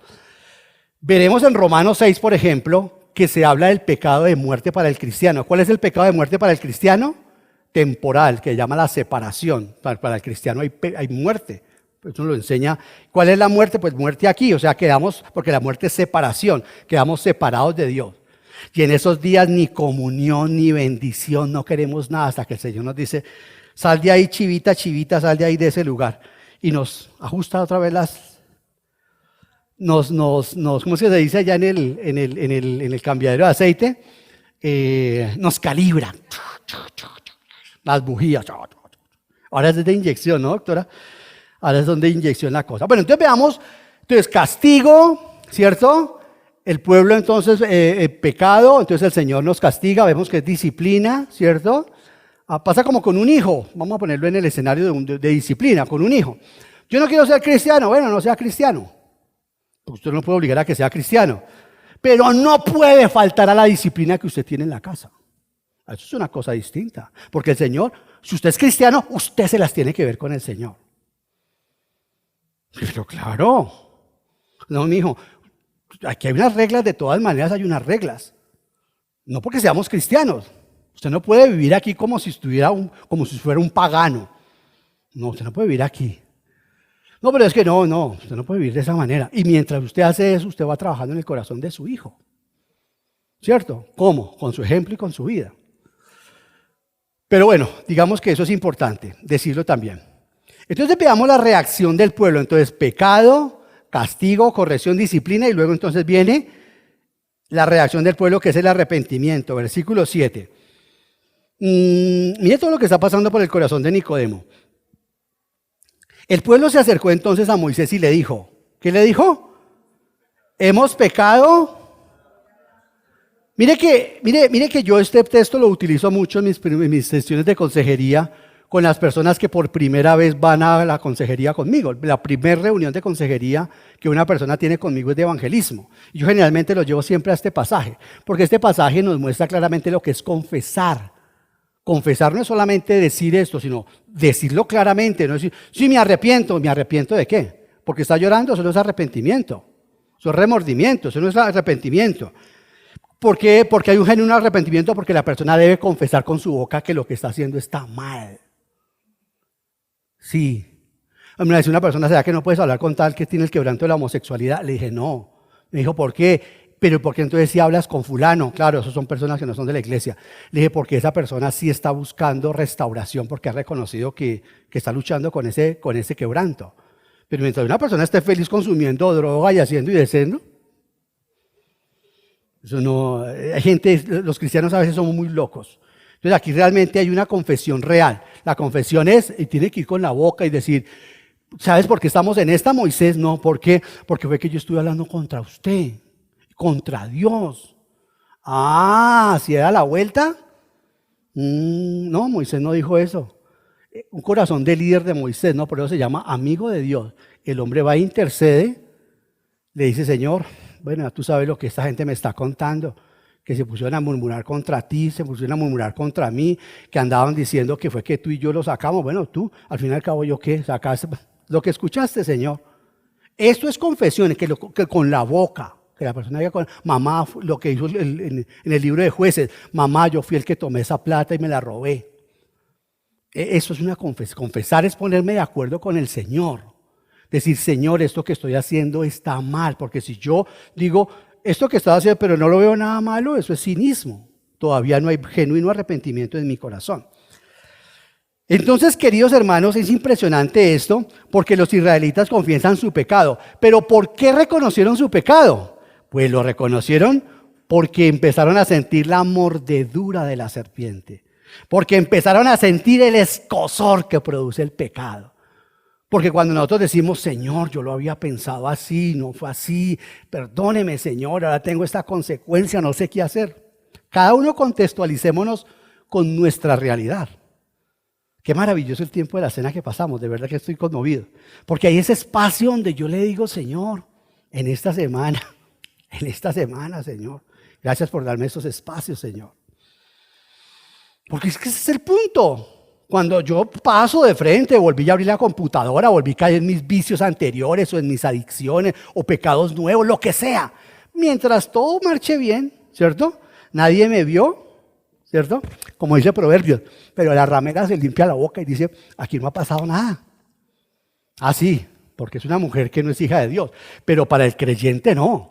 Veremos en Romanos 6, por ejemplo, que se habla del pecado de muerte para el cristiano. ¿Cuál es el pecado de muerte para el cristiano? Temporal, que se llama la separación. Para el cristiano hay muerte. Eso lo enseña. ¿Cuál es la muerte? Pues muerte aquí, o sea, quedamos, porque la muerte es separación, quedamos separados de Dios. Y en esos días ni comunión ni bendición, no queremos nada hasta que el Señor nos dice, sal de ahí chivita, chivita, sal de ahí de ese lugar. Y nos ajusta otra vez ¿cómo se dice allá en el cambiadero de aceite? Nos calibra. Las bujías. Ahora es de inyección, ¿no, doctora? Ahora es donde inyección la cosa. Bueno, entonces veamos, entonces castigo, ¿cierto? El pueblo entonces, pecado, entonces el Señor nos castiga, vemos que es disciplina, ¿cierto? Pasa como con un hijo, vamos a ponerlo en el escenario de disciplina, con un hijo. Yo no quiero ser cristiano, bueno, no sea cristiano. Usted no puede obligar a que sea cristiano, pero no puede faltar a la disciplina que usted tiene en la casa. Eso es una cosa distinta, porque el Señor, si usted es cristiano, usted se las tiene que ver con el Señor. Pero claro, no, mijo, aquí hay unas reglas, de todas maneras hay unas reglas. No porque seamos cristianos. Usted no puede vivir aquí como si fuera un pagano. No, usted no puede vivir aquí. No, pero es que no, usted no puede vivir de esa manera. Y mientras usted hace eso, usted va trabajando en el corazón de su hijo. ¿Cierto? ¿Cómo? Con su ejemplo y con su vida. Pero bueno, digamos que eso es importante, decirlo también. Entonces veamos la reacción del pueblo. Entonces, pecado, castigo, corrección, disciplina, y luego entonces viene la reacción del pueblo, que es el arrepentimiento. Versículo 7. Mire todo lo que está pasando por el corazón de Nicodemo. El pueblo se acercó entonces a Moisés y le dijo, ¿qué le dijo? Hemos pecado. Mire que yo este texto lo utilizo mucho en mis sesiones de consejería con las personas que por primera vez van a la consejería conmigo. La primera reunión de consejería que una persona tiene conmigo es de evangelismo. Yo generalmente lo llevo siempre a este pasaje, porque este pasaje nos muestra claramente lo que es confesar. Confesar no es solamente decir esto, sino decirlo claramente. No decir, sí, me arrepiento. ¿Me arrepiento de qué? Porque está llorando, eso no es arrepentimiento. Eso es remordimiento, eso no es arrepentimiento. ¿Por qué? Porque hay un genuino arrepentimiento, porque la persona debe confesar con su boca que lo que está haciendo está mal. Sí. Me dice una persona, ¿será que no puedes hablar con tal que tiene el quebranto de la homosexualidad? Le dije, no. Me dijo, ¿por qué? Pero ¿por qué entonces si hablas con fulano? Claro, esos son personas que no son de la iglesia. Le dije, porque esa persona sí está buscando restauración, porque ha reconocido que está luchando con ese quebranto. Pero mientras una persona esté feliz consumiendo droga y haciendo y deshaciendo, eso no, hay gente, los cristianos a veces somos muy locos. Entonces aquí realmente hay una confesión real. La confesión es, y tiene que ir con la boca y decir, ¿sabes por qué estamos en esta, Moisés? No, ¿por qué? Porque fue que yo estuve hablando contra usted, contra Dios. Ah, ¿si era la vuelta? No, Moisés no dijo eso. Un corazón de líder de Moisés, no, por eso se llama amigo de Dios. El hombre va a intercede, le dice, Señor, bueno, tú sabes lo que esta gente me está contando, que se pusieron a murmurar contra ti, se pusieron a murmurar contra mí, que andaban diciendo que fue que tú y yo lo sacamos. Bueno, tú, al fin y al cabo, ¿yo qué? Sacaste lo que escuchaste, Señor. Esto es confesión, que con la boca, que la persona diga con mamá, lo que hizo en el libro de Jueces, mamá, yo fui el que tomé esa plata y me la robé. Eso es una confesión. Confesar es ponerme de acuerdo con el Señor. Decir, Señor, esto que estoy haciendo está mal, porque si yo digo, esto que estoy haciendo, pero no lo veo nada malo, eso es cinismo. Todavía no hay genuino arrepentimiento en mi corazón. Entonces, queridos hermanos, es impresionante esto, porque los israelitas confiesan su pecado. Pero ¿por qué reconocieron su pecado? Pues lo reconocieron porque empezaron a sentir la mordedura de la serpiente. Porque empezaron a sentir el escozor que produce el pecado. Porque cuando nosotros decimos, Señor, yo lo había pensado así, no fue así, perdóneme, Señor, ahora tengo esta consecuencia, no sé qué hacer. Cada uno contextualicémonos con nuestra realidad. Qué maravilloso el tiempo de la cena que pasamos, de verdad que estoy conmovido. Porque hay ese espacio donde yo le digo, Señor, en esta semana, Señor, gracias por darme esos espacios, Señor. Porque es que ese es el punto. Cuando yo paso de frente, volví a abrir la computadora, volví a caer en mis vicios anteriores o en mis adicciones o pecados nuevos, lo que sea. Mientras todo marche bien, ¿cierto? Nadie me vio, ¿cierto? Como dice Proverbios, pero la ramera se limpia la boca y dice, aquí no ha pasado nada. Ah, sí, porque es una mujer que no es hija de Dios, pero para el creyente no.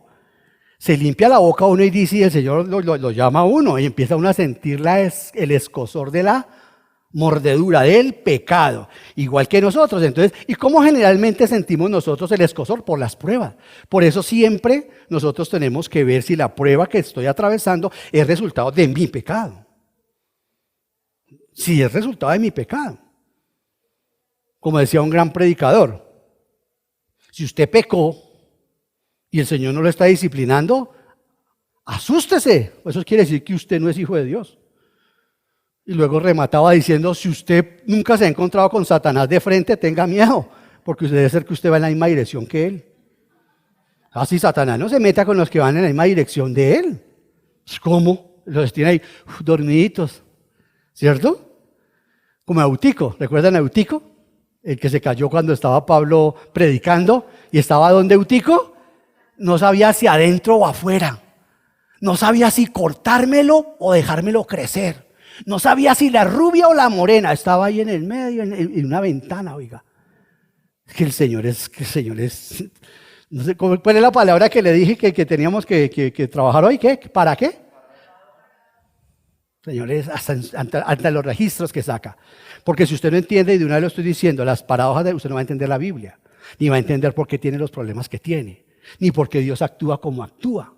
Se limpia la boca uno y dice, y el Señor lo llama a uno y empieza uno a sentir el escozor de la mordedura del pecado, igual que nosotros. Entonces, ¿y cómo generalmente sentimos nosotros el escozor? Por las pruebas. Por eso siempre nosotros tenemos que ver si la prueba que estoy atravesando es resultado de mi pecado. Si es resultado de mi pecado. Como decía un gran predicador, si usted pecó y el Señor no lo está disciplinando, asústese. Eso quiere decir que usted no es hijo de Dios. Y luego remataba diciendo, si usted nunca se ha encontrado con Satanás de frente, tenga miedo, porque debe ser que usted va en la misma dirección que él. Así Satanás no se meta con los que van en la misma dirección de él. ¿Cómo? Los tiene ahí dormiditos, ¿cierto? Como Eutico, ¿recuerdan a Eutico? El que se cayó cuando estaba Pablo predicando y estaba donde Eutico, no sabía si adentro o afuera. No sabía si cortármelo o dejármelo crecer. No sabía si la rubia o la morena. Estaba ahí en el medio, en una ventana, oiga. Es que el Señor es, no sé, ¿cuál es la palabra que le dije que teníamos que trabajar hoy? ¿Qué? ¿Para qué? Señores, hasta los registros que saca. Porque si usted no entiende, y de una vez lo estoy diciendo, las paradojas de usted no va a entender la Biblia. Ni va a entender por qué tiene los problemas que tiene. Ni por qué Dios actúa como actúa.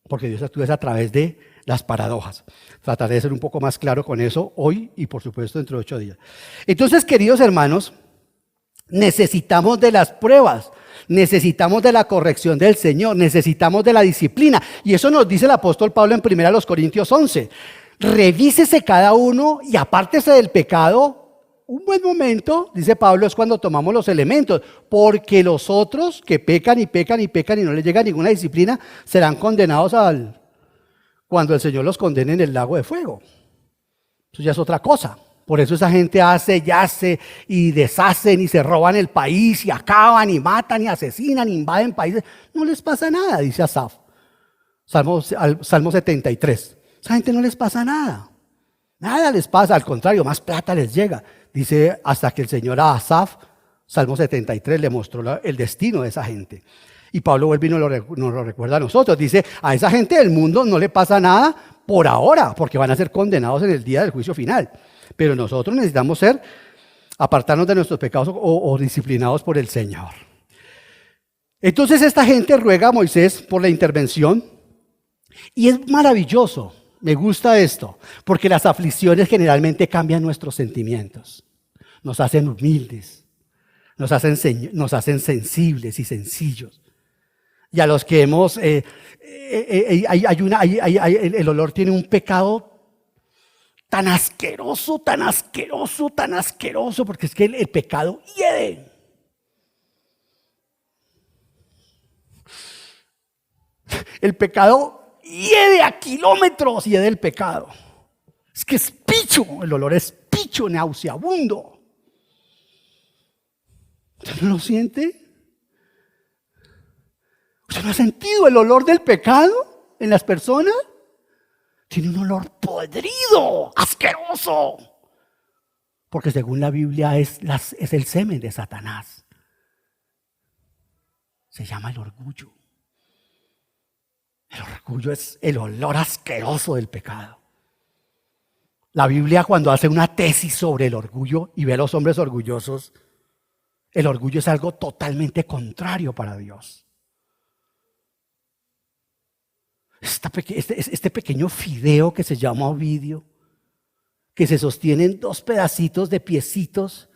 Porque Dios actúa a través de las paradojas. Trataré de ser un poco más claro con eso hoy y por supuesto dentro de 8 días. Entonces, queridos hermanos, necesitamos de las pruebas, necesitamos de la corrección del Señor, necesitamos de la disciplina. Y eso nos dice el apóstol Pablo en 1 Corintios 11. Revísese cada uno y apártese del pecado. Un buen momento, dice Pablo, es cuando tomamos los elementos, porque los otros que pecan y pecan y pecan y no les llega ninguna disciplina, serán condenados cuando el Señor los condene en el lago de fuego. Eso ya es otra cosa, Por eso esa gente hace y hace y deshacen y se roban el país y acaban y matan y asesinan, invaden países. No les pasa nada, dice Asaf. Salmo 73. Esa gente no les pasa nada. Nada les pasa, al contrario, más plata les llega. Dice hasta que el Señor a Asaf, Salmo 73, le mostró el destino de esa gente. Y Pablo vuelve y nos lo recuerda a nosotros. Dice, a esa gente del mundo no le pasa nada por ahora, porque van a ser condenados en el día del juicio final. Pero nosotros necesitamos apartarnos de nuestros pecados o disciplinados por el Señor. Entonces esta gente ruega a Moisés por la intervención. Y es maravilloso, me gusta esto, porque las aflicciones generalmente cambian nuestros sentimientos. Nos hacen humildes, nos hacen sensibles y sencillos. Y a los que hemos, el olor tiene un pecado tan asqueroso, tan asqueroso, tan asqueroso, porque es que el pecado hiede. El pecado hiede a kilómetros, hiede el pecado. Es que es picho, el olor es picho, nauseabundo. ¿Usted no lo siente? ¿Usted no ha sentido el olor del pecado en las personas? Tiene un olor podrido, asqueroso. Porque según la Biblia es el semen de Satanás. Se llama el orgullo. El orgullo es el olor asqueroso del pecado. La Biblia, cuando hace una tesis sobre el orgullo y ve a los hombres orgullosos, el orgullo es algo totalmente contrario para Dios. Este pequeño fideo que se llama Ovidio, que se sostiene en dos pedacitos de piecitos,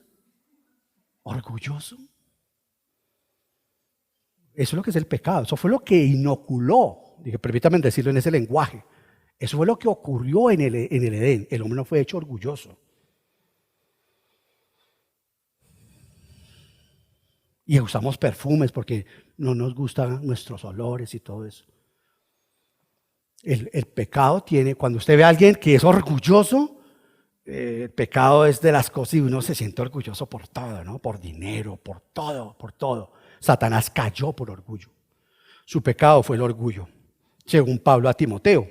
orgulloso. Eso es lo que es el pecado. Eso fue lo que inoculó, permítanme decirlo en ese lenguaje. Eso fue lo que ocurrió en el Edén. El hombre no fue hecho orgulloso. Y usamos perfumes porque no nos gustan nuestros olores y todo eso. El pecado tiene, cuando usted ve a alguien que es orgulloso, el pecado es de las cosas y uno se siente orgulloso por todo, ¿no? Por dinero, por todo, por todo. Satanás cayó por orgullo. Su pecado fue el orgullo, según Pablo a Timoteo.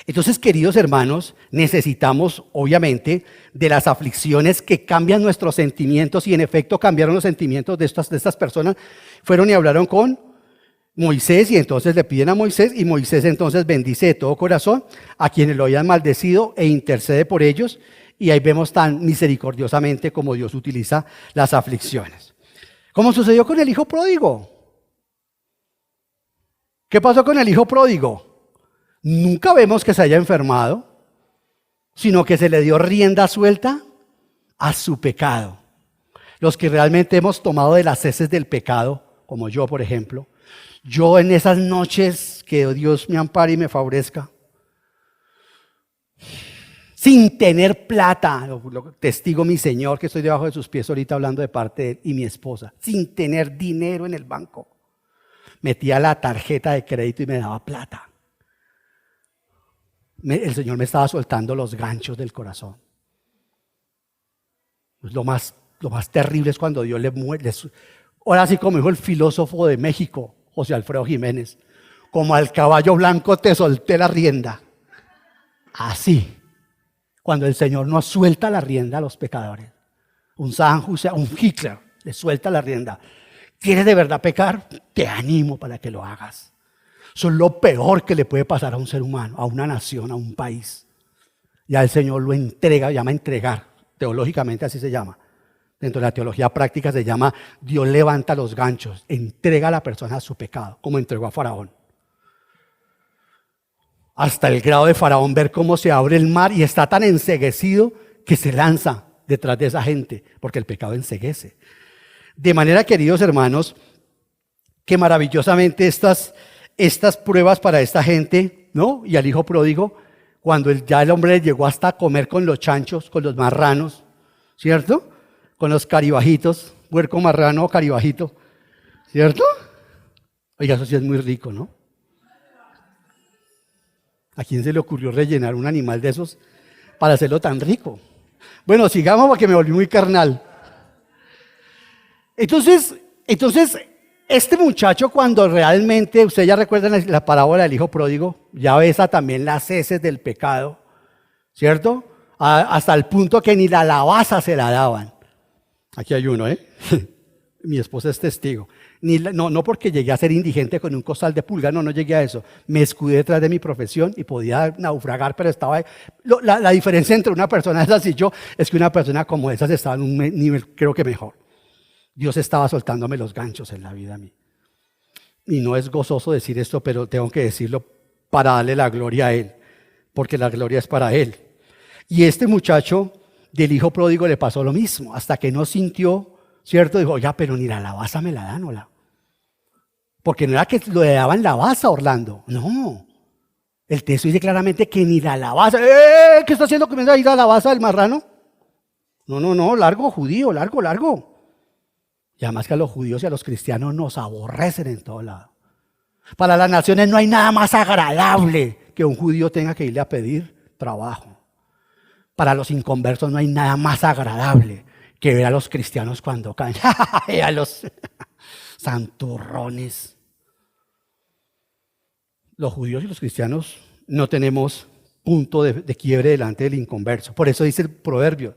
Entonces, queridos hermanos, necesitamos, obviamente, de las aflicciones que cambian nuestros sentimientos, y en efecto cambiaron los sentimientos de estas personas. Fueron y hablaron con Moisés, y entonces le piden a Moisés, y Moisés entonces bendice de todo corazón a quienes lo hayan maldecido e intercede por ellos. Y ahí vemos tan misericordiosamente como Dios utiliza las aflicciones. Como sucedió con el hijo pródigo. ¿Qué pasó con el hijo pródigo? Nunca vemos que se haya enfermado, sino que se le dio rienda suelta a su pecado. Los que realmente hemos tomado de las heces del pecado, como yo, por ejemplo, yo en esas noches que Dios me ampare y me favorezca, sin tener plata, lo testigo mi Señor, que estoy debajo de sus pies ahorita hablando de parte de él, y mi esposa, sin tener dinero en el banco, metía la tarjeta de crédito y me daba plata. El Señor me estaba soltando los ganchos del corazón. Pues lo más terrible es cuando Dios le muere. Ahora sí, como dijo el filósofo de México, José Alfredo Jiménez, como al caballo blanco te solté la rienda. Así, cuando el Señor nos suelta la rienda a los pecadores. Un Saddam Hussein, un Hitler, le suelta la rienda. ¿Quieres de verdad pecar? Te animo para que lo hagas. Eso es lo peor que le puede pasar a un ser humano, a una nación, a un país. Ya el Señor lo entrega, llama entregar, teológicamente así se llama. Dentro de la teología práctica se llama Dios levanta los ganchos, entrega a la persona a su pecado, como entregó a Faraón. Hasta el grado de Faraón ver cómo se abre el mar y está tan enceguecido que se lanza detrás de esa gente, porque el pecado enceguece. De manera, queridos hermanos, que maravillosamente estas pruebas para esta gente, ¿no? Y al hijo pródigo, cuando ya el hombre llegó hasta comer con los chanchos, con los marranos, ¿cierto? Con los caribajitos, puerco, marrano, caribajito, ¿cierto? Oiga, eso sí es muy rico, ¿no? ¿A quién se le ocurrió rellenar un animal de esos para hacerlo tan rico? Bueno, sigamos porque me volví muy carnal. Entonces, este muchacho cuando realmente, ustedes ya recuerdan la parábola del hijo pródigo, ya besa también las heces del pecado, ¿cierto? Hasta el punto que ni la alabaza se la daban. Aquí hay uno, ¿eh? Mi esposa es testigo. No porque llegué a ser indigente con un costal de pulga, no llegué a eso. Me escudé detrás de mi profesión y podía naufragar, pero estaba ahí. La diferencia entre una persona de esas y yo es que una persona como esas estaba en un nivel, creo que mejor. Dios estaba soltándome los ganchos en la vida a mí. Y no es gozoso decir esto, pero tengo que decirlo para darle la gloria a Él, porque la gloria es para Él. Y este muchacho del hijo pródigo le pasó lo mismo, hasta que no sintió, ¿cierto? Dijo, ya, pero ni la alabaza me la dan, ¿no? Porque no era que le daban la alabaza a Orlando, no. El texto dice claramente que ni la alabaza. ¿Qué está haciendo? ¿Comienza a ir a la alabaza del marrano? No, largo, judío, largo. Y además que a los judíos y a los cristianos nos aborrecen en todo lado. Para las naciones no hay nada más agradable que un judío tenga que irle a pedir trabajo. Para los inconversos no hay nada más agradable que ver a los cristianos cuando caen. A los santurrones. Los judíos y los cristianos no tenemos punto de quiebre delante del inconverso. Por eso dice el proverbio,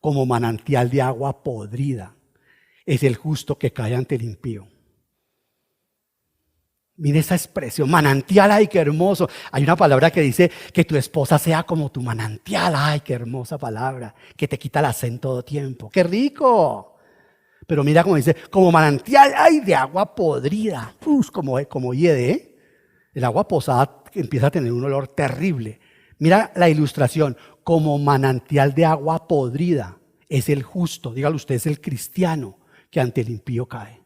como manantial de agua podrida es el justo que cae ante el impío. Mire esa expresión, manantial, ay, qué hermoso. Hay una palabra que dice que tu esposa sea como tu manantial, ay, qué hermosa palabra, que te quita la sed en todo tiempo. ¡Qué rico! Pero mira cómo dice, como manantial, ay, de agua podrida. Como hiede, ¿eh? El agua posada empieza a tener un olor terrible. Mira la ilustración, como manantial de agua podrida es el justo, dígalo usted, es el cristiano que ante el impío cae.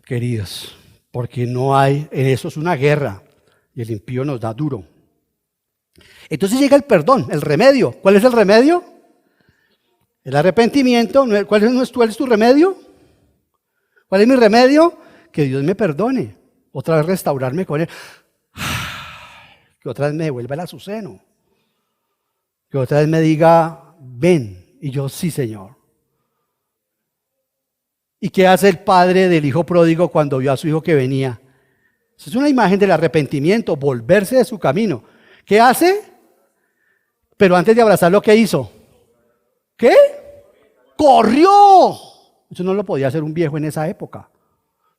Queridos, porque no hay, en eso es una guerra y el impío nos da duro. Entonces llega el perdón, el remedio. ¿Cuál es el remedio? El arrepentimiento. ¿Cuál es tu remedio? ¿Cuál es mi remedio? Que Dios me perdone, otra vez restaurarme con Él, que otra vez me devuelva el azuceno, que otra vez me diga, ven, y yo, sí, Señor. ¿Y qué hace el padre del hijo pródigo cuando vio a su hijo que venía? Esa es una imagen del arrepentimiento, volverse de su camino. ¿Qué hace? Pero antes de abrazarlo, ¿qué hizo? ¿Qué? ¡Corrió! Eso no lo podía hacer un viejo en esa época.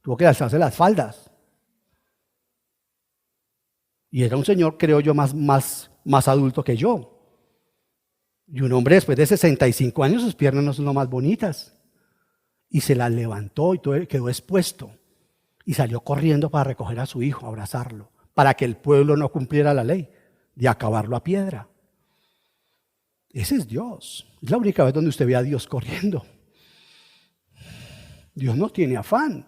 Tuvo que alzarse las faldas. Y era un señor, creo yo, más adulto que yo. Y un hombre después de 65 años, sus piernas no son lo más bonitas. Y se las levantó y todo quedó expuesto. Y salió corriendo para recoger a su hijo, abrazarlo, para que el pueblo no cumpliera la ley de acabarlo a piedra. Ese es Dios. Es la única vez donde usted ve a Dios corriendo. Dios no tiene afán.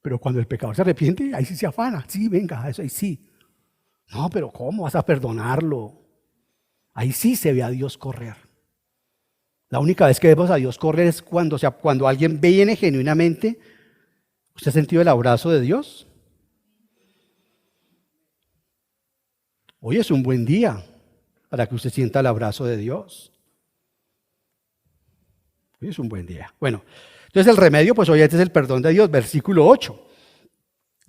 Pero cuando el pecador se arrepiente, ahí sí se afana. Sí, venga, eso ahí sí. No, pero ¿cómo vas a perdonarlo? Ahí sí se ve a Dios correr. La única vez que vemos a Dios correr es cuando alguien viene genuinamente. ¿Usted ha sentido el abrazo de Dios? Hoy es un buen día para que usted sienta el abrazo de Dios. Hoy es un buen día. Bueno, entonces el remedio, pues obviamente es el perdón de Dios, versículo 8.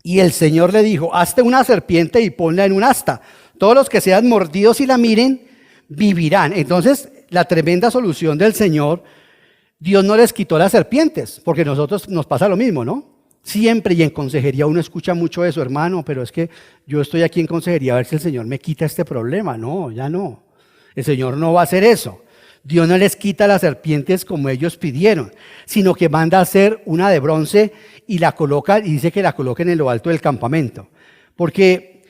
Y el Señor le dijo, hazte una serpiente y ponla en un asta. Todos los que sean mordidos y la miren, vivirán. Entonces, la tremenda solución del Señor, Dios no les quitó las serpientes, porque nosotros nos pasa lo mismo, ¿no? Siempre, y en consejería uno escucha mucho eso, hermano, pero es que yo estoy aquí en consejería a ver si el Señor me quita este problema. No, ya no. El Señor no va a hacer eso. Dios no les quita las serpientes como ellos pidieron, sino que manda a hacer una de bronce y la coloca, y dice que la coloquen en lo alto del campamento. Porque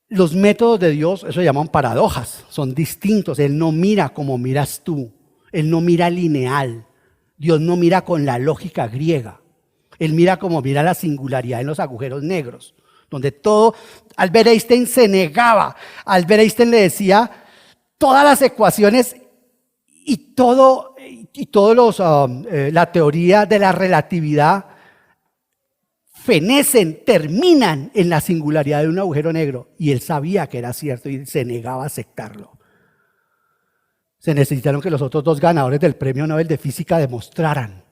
los métodos de Dios, eso se llaman paradojas, son distintos. Él no mira como miras tú, Él no mira lineal. Dios no mira con la lógica griega. Él mira como mira la singularidad en los agujeros negros, donde todo, Albert Einstein se negaba. Albert Einstein le decía todas las ecuaciones y la teoría de la relatividad fenecen, terminan en la singularidad de un agujero negro. Y él sabía que era cierto y se negaba a aceptarlo. se necesitaron que los otros dos ganadores del Premio Nobel de Física demostraran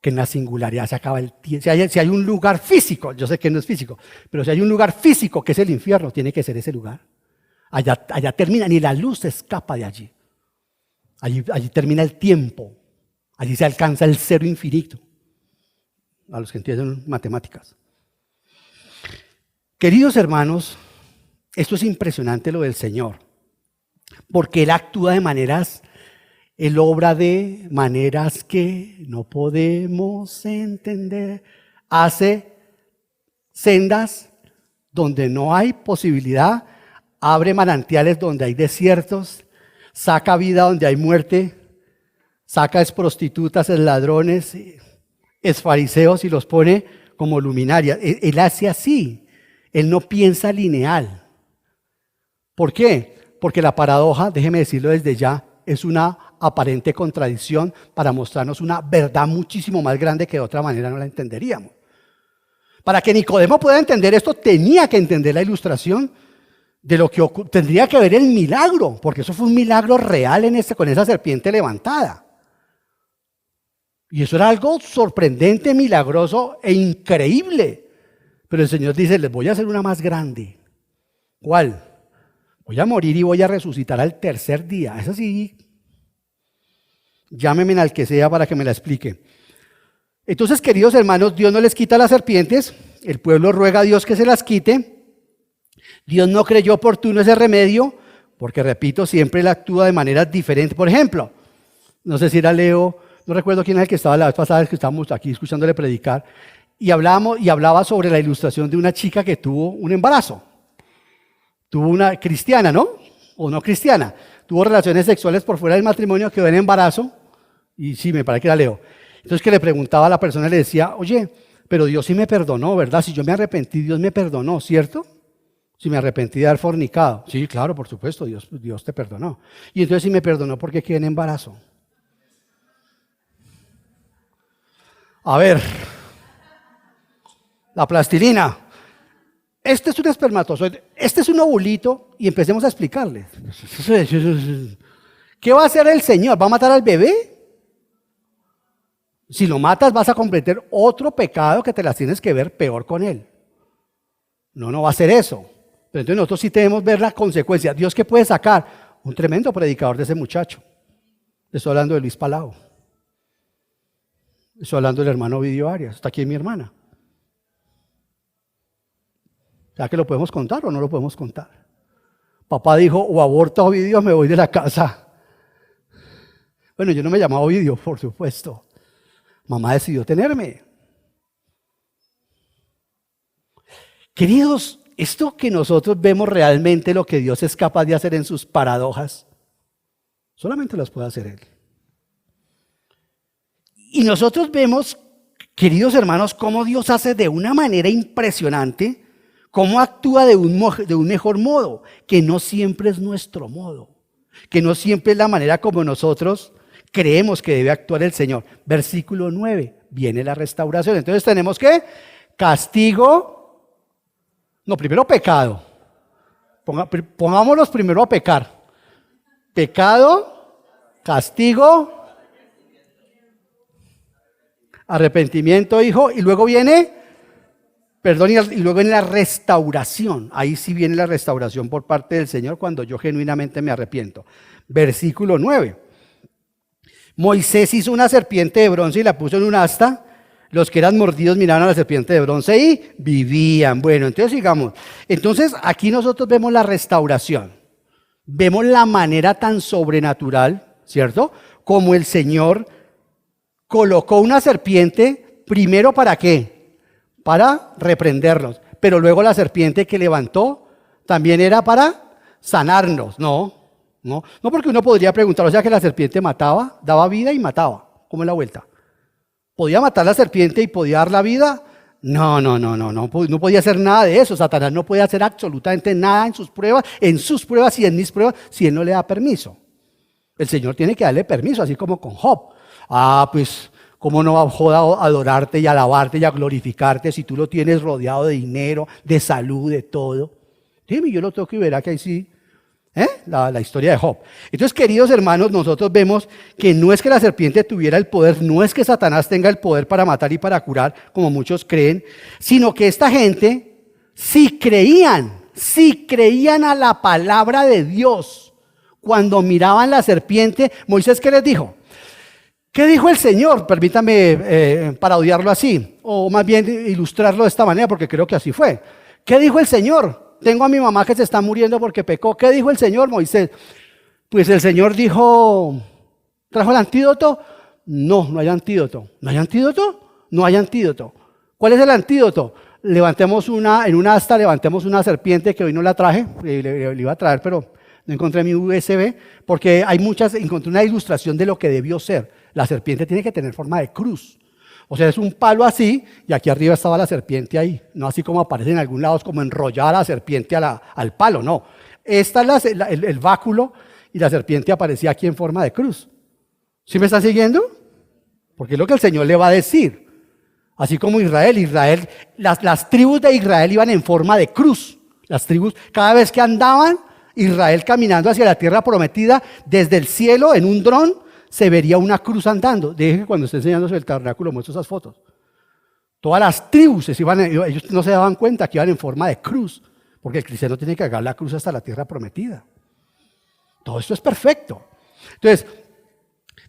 que en la singularidad se acaba el tiempo. Si hay un lugar físico, yo sé que no es físico, pero si hay un lugar físico que es el infierno, tiene que ser ese lugar. Allá termina, ni la luz se escapa de allí. Allí termina el tiempo. Allí se alcanza el cero infinito. A los que entienden matemáticas. Queridos hermanos, esto es impresionante lo del Señor, porque Él actúa de maneras, Él obra de maneras que no podemos entender. Hace sendas donde no hay posibilidad, abre manantiales donde hay desiertos, saca vida donde hay muerte, saca es prostitutas, es ladrones, es fariseos y los pone como luminarias. Él hace así, Él no piensa lineal. ¿Por qué? Porque la paradoja, déjeme decirlo desde ya, es una aparente contradicción para mostrarnos una verdad muchísimo más grande que de otra manera no la entenderíamos. Para que Nicodemo pueda entender esto, tenía que entender la ilustración de lo que tendría que ver el milagro, porque eso fue un milagro real con esa serpiente levantada. Y eso era algo sorprendente, milagroso e increíble. Pero el Señor dice, les voy a hacer una más grande. ¿Cuál? Voy a morir y voy a resucitar al tercer día. Es así. Llámeme al que sea para que me la explique. Entonces, queridos hermanos, Dios no les quita las serpientes. El pueblo ruega a Dios que se las quite. Dios no creyó oportuno ese remedio, porque, repito, siempre Él actúa de maneras diferentes. Por ejemplo, no sé si era Leo, no recuerdo quién es el que estaba la vez pasada, que estábamos aquí escuchándole predicar, y hablaba sobre la ilustración de una chica que tuvo un embarazo. Tuvo una cristiana, ¿no? O no cristiana. Tuvo relaciones sexuales por fuera del matrimonio, quedó en embarazo. Y sí, me parece que era Leo. Entonces que le preguntaba a la persona, le decía, oye, pero Dios sí me perdonó, ¿verdad? Si yo me arrepentí, Dios me perdonó, ¿cierto? Si me arrepentí de haber fornicado. Sí, claro, por supuesto, Dios te perdonó. Y entonces si me perdonó, ¿por qué quedé en embarazo? A ver, la plastilina. Este es un espermatozoide, este es un ovulito y empecemos a explicarle. ¿Qué va a hacer el Señor? ¿Va a matar al bebé? Si lo matas vas a cometer otro pecado que te las tienes que ver peor con él. No va a hacer eso. Pero entonces nosotros sí debemos ver la consecuencia. ¿Dios qué puede sacar? Un tremendo predicador de ese muchacho. Estoy hablando de Luis Palau. Estoy hablando del hermano Ovidio Arias. Está aquí mi hermana. ¿Ya que lo podemos contar o no lo podemos contar? Papá dijo, o aborta a Ovidio o me voy de la casa. Bueno, yo no me llamaba Ovidio, por supuesto. Mamá decidió tenerme. Queridos, esto que nosotros vemos realmente lo que Dios es capaz de hacer en sus paradojas, solamente las puede hacer Él. Y nosotros vemos, queridos hermanos, cómo Dios hace de una manera impresionante, cómo actúa de un mejor modo, que no siempre es nuestro modo, que no siempre es la manera como nosotros creemos que debe actuar el Señor. Versículo 9, viene la restauración. Entonces tenemos que castigo, no, primero pecado. Pongámoslos primero a pecar. Pecado, castigo, arrepentimiento, hijo, y luego viene, perdón, y luego viene la restauración. Ahí sí viene la restauración por parte del Señor cuando yo genuinamente me arrepiento. Versículo 9. Moisés hizo una serpiente de bronce y la puso en un asta. Los que eran mordidos miraron a la serpiente de bronce y vivían. Bueno, entonces sigamos. Entonces aquí nosotros vemos la restauración. Vemos la manera tan sobrenatural, ¿cierto? Como el Señor colocó una serpiente, primero ¿para qué? Para reprendernos. Pero luego la serpiente que levantó también era para sanarnos. No, porque uno podría preguntar, o sea que la serpiente mataba, daba vida y mataba. ¿Cómo es la vuelta? ¿Podía matar la serpiente y podía dar la vida? No podía hacer nada de eso. Satanás no puede hacer absolutamente nada en sus pruebas y en mis pruebas si él no le da permiso. El Señor tiene que darle permiso, así como con Job. Pues, ¿cómo no va a adorarte y alabarte y a glorificarte si tú lo tienes rodeado de dinero, de salud, de todo? Dime, yo lo tengo que ver, que ahí sí La historia de Job. Entonces, queridos hermanos, nosotros vemos que no es que la serpiente tuviera el poder, no es que Satanás tenga el poder para matar y para curar, como muchos creen, sino que esta gente, si creían a la palabra de Dios, cuando miraban la serpiente, Moisés, ¿qué les dijo? ¿Qué dijo el Señor? Permítame parodiarlo así, o más bien ilustrarlo de esta manera, porque creo que así fue. ¿Qué dijo el Señor? Tengo a mi mamá que se está muriendo porque pecó. ¿Qué dijo el Señor, Moisés? Pues el Señor dijo, ¿trajo el antídoto? No, no hay antídoto. ¿No hay antídoto? No hay antídoto. ¿Cuál es el antídoto? En una asta levantemos una serpiente que hoy no la traje, le iba a traer, pero no encontré mi USB, porque encontré una ilustración de lo que debió ser. La serpiente tiene que tener forma de cruz. O sea, es un palo así, y aquí arriba estaba la serpiente ahí. No así como aparece en algún lado, como enrollada la serpiente al palo, no. Esta es el báculo, y la serpiente aparecía aquí en forma de cruz. ¿Sí me están siguiendo? Porque es lo que el Señor le va a decir. Así como Israel, las tribus de Israel iban en forma de cruz. Las tribus, cada vez que andaban, Israel caminando hacia la tierra prometida, desde el cielo, en un dron, se vería una cruz andando. Deje que cuando esté enseñando sobre el tabernáculo muestro esas fotos. Todas las tribus, ellos no se daban cuenta que iban en forma de cruz, porque el cristiano tiene que cargar la cruz hasta la tierra prometida. Todo esto es perfecto. Entonces,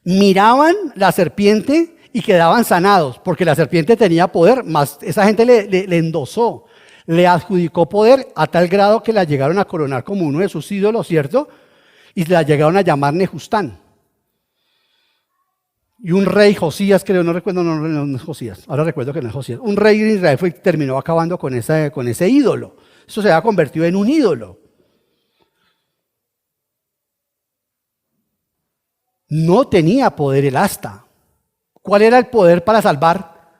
miraban la serpiente y quedaban sanados, porque la serpiente tenía poder, más esa gente le endosó, le adjudicó poder a tal grado que la llegaron a coronar como uno de sus ídolos, ¿cierto? Y la llegaron a llamar Nejustán. Y un rey, Josías, creo, no recuerdo, no es Josías, ahora recuerdo que no es Josías. Un rey de Israel terminó acabando con ese ídolo. Eso se había convertido en un ídolo. No tenía poder el asta. ¿Cuál era el poder para salvar?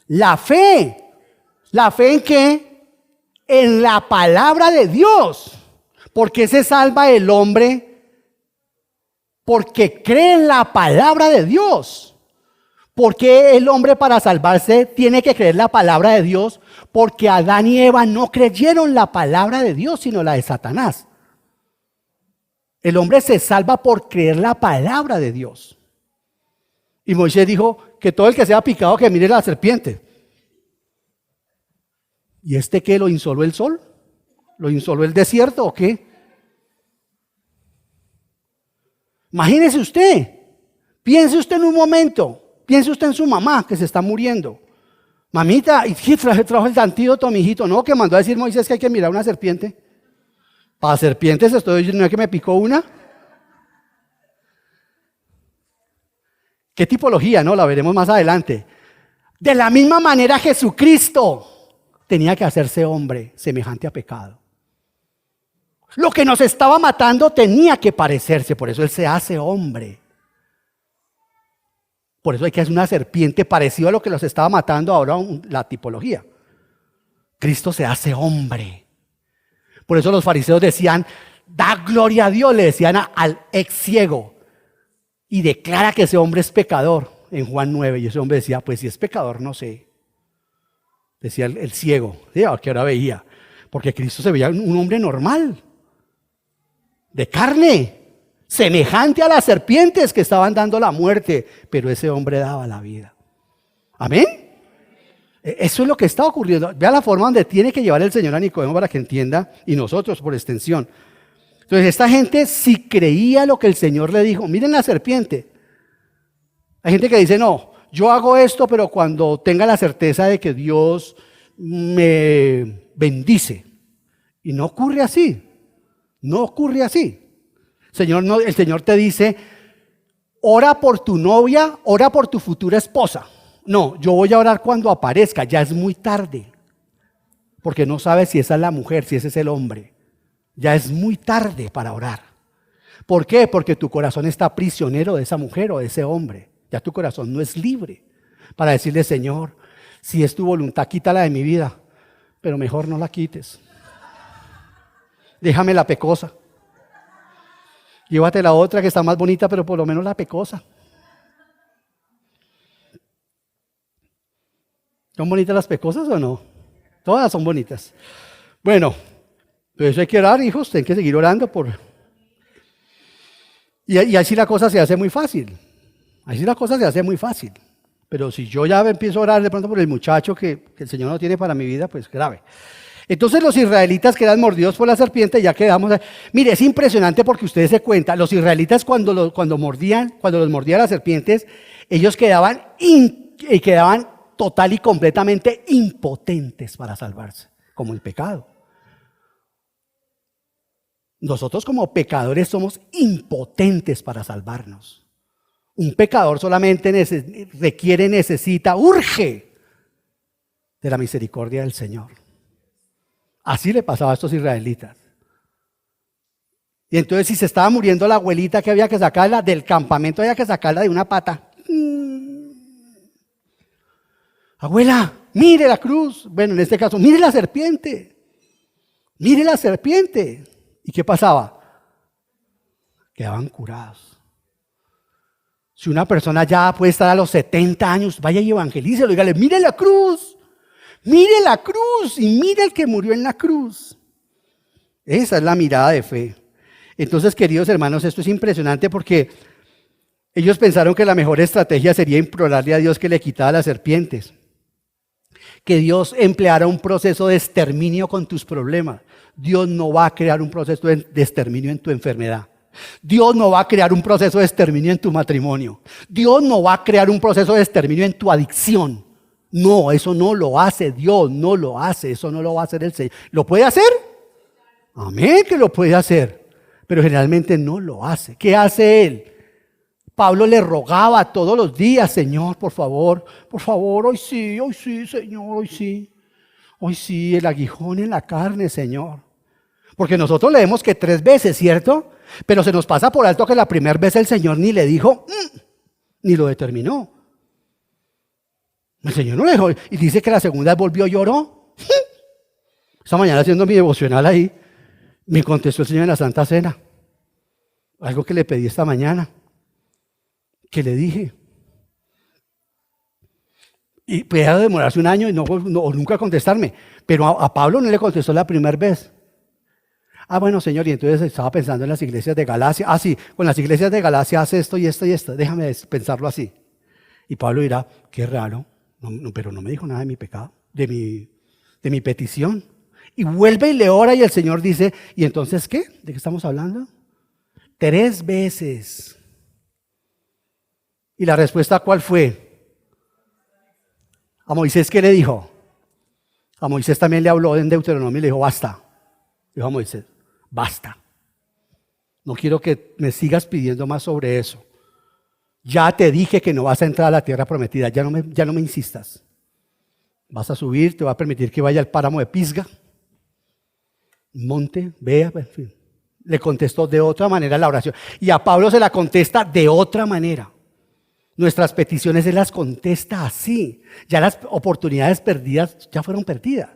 La fe. ¿La fe en qué? En la palabra de Dios. ¿Por qué se salva el hombre? Porque cree en la palabra de Dios. ¿Por qué el hombre para salvarse tiene que creer la palabra de Dios? Porque Adán y Eva no creyeron la palabra de Dios, sino la de Satanás. El hombre se salva por creer la palabra de Dios. Y Moisés dijo que todo el que sea picado que mire la serpiente. ¿Y este qué? ¿Lo insoló el sol? ¿Lo insoló el desierto o qué? Imagínese usted, piense usted en un momento, piense usted en su mamá que se está muriendo. Mamita, ¿y trajo el antídoto, mi hijito? No, que mandó a decir Moisés que hay que mirar una serpiente. Para serpientes estoy diciendo, ¿no es que me picó una? ¿Qué tipología? No, la veremos más adelante. De la misma manera Jesucristo tenía que hacerse hombre, semejante a pecado. Lo que nos estaba matando tenía que parecerse, por eso Él se hace hombre. Por eso hay que hacer una serpiente parecido a lo que los estaba matando ahora la tipología. Cristo se hace hombre. Por eso los fariseos decían, da gloria a Dios, le decían al ex ciego. Y declara que ese hombre es pecador en Juan 9. Y ese hombre decía, pues si es pecador, no sé. Decía el ciego, ¿sí? Que ahora veía. Porque Cristo se veía un hombre normal. De carne, semejante a las serpientes que estaban dando la muerte, pero ese hombre daba la vida. ¿Amén? Eso es lo que está ocurriendo. Vea la forma donde tiene que llevar el Señor a Nicodemo para que entienda, y nosotros por extensión. Entonces esta gente sí creía lo que el Señor le dijo. Miren la serpiente. Hay gente que dice, no, yo hago esto, pero cuando tenga la certeza de que Dios me bendice. Y no ocurre así. No ocurre así. El Señor te dice, ora por tu novia, ora por tu futura esposa. No, yo voy a orar cuando aparezca, ya es muy tarde. Porque no sabes si esa es la mujer, si ese es el hombre. Ya es muy tarde para orar. ¿Por qué? Porque tu corazón está prisionero de esa mujer o de ese hombre. Ya tu corazón no es libre para decirle, Señor, si es tu voluntad, quítala de mi vida, pero mejor no la quites. Déjame la pecosa. Llévate la otra que está más bonita, pero por lo menos la pecosa. ¿Son bonitas las pecosas o no? Todas son bonitas. Bueno, pues hay que orar, hijos, tienen que seguir orando por Y así la cosa se hace muy fácil. Así la cosa se hace muy fácil. Pero si yo ya empiezo a orar de pronto por el muchacho que el Señor no tiene para mi vida, pues grave. Entonces los israelitas quedan mordidos por la serpiente, ya quedamos ahí. Mire, es impresionante porque ustedes se cuentan, los israelitas cuando los mordían las serpientes, ellos quedaban total y completamente impotentes para salvarse, como el pecado. Nosotros como pecadores somos impotentes para salvarnos. Un pecador solamente necesita, urge de la misericordia del Señor. Así le pasaba a estos israelitas. Y entonces si se estaba muriendo la abuelita, que había que sacarla del campamento, había que sacarla de una pata. Abuela, mire la cruz. Bueno, en este caso, mire la serpiente. Mire la serpiente. ¿Y qué pasaba? Quedaban curados. Si una persona ya puede estar a los 70 años, vaya y evangelícelo, dígale, mire la cruz. Mire la cruz y mire el que murió en la cruz. Esa es la mirada de fe. Entonces, queridos hermanos, esto es impresionante porque ellos pensaron que la mejor estrategia sería implorarle a Dios que le quitara las serpientes. Que Dios empleara un proceso de exterminio con tus problemas. Dios no va a crear un proceso de exterminio en tu enfermedad. Dios no va a crear un proceso de exterminio en tu matrimonio. Dios no va a crear un proceso de exterminio en tu adicción. No, eso no lo hace Dios, no lo hace, eso no lo va a hacer el Señor. ¿Lo puede hacer? Amén, que lo puede hacer, pero generalmente no lo hace. ¿Qué hace Él? Pablo le rogaba todos los días, Señor, por favor, hoy sí, Señor, hoy sí, el aguijón en la carne, Señor. Porque nosotros leemos que 3 veces, ¿cierto? Pero se nos pasa por alto que la primera vez el Señor ni le dijo, ni lo determinó. El Señor no le dejó. Y dice que la segunda vez volvió y lloró. Esta mañana haciendo mi devocional ahí, me contestó el Señor en la Santa Cena. Algo que le pedí esta mañana. Que le dije. Y puede demorarse un año y nunca contestarme. Pero a Pablo no le contestó la primera vez. Bueno, Señor, y entonces estaba pensando en las iglesias de Galacia. Sí, con las iglesias de Galacia hace esto y esto y esto. Déjame pensarlo así. Y Pablo dirá, qué raro. Pero no me dijo nada de mi pecado, de mi petición. Y vuelve y le ora y el Señor dice, ¿y entonces qué? ¿De qué estamos hablando? 3 veces. ¿Y la respuesta cuál fue? A Moisés, ¿qué le dijo? A Moisés también le habló en Deuteronomio y le dijo, basta. Dijo a Moisés, basta. No quiero que me sigas pidiendo más sobre eso. Ya te dije que no vas a entrar a la tierra prometida, ya no me insistas. Vas a subir, te va a permitir que vaya al páramo de Pisga, monte, vea, en fin. Le contestó de otra manera la oración. Y a Pablo se la contesta de otra manera. Nuestras peticiones Él las contesta así. Ya las oportunidades perdidas ya fueron perdidas.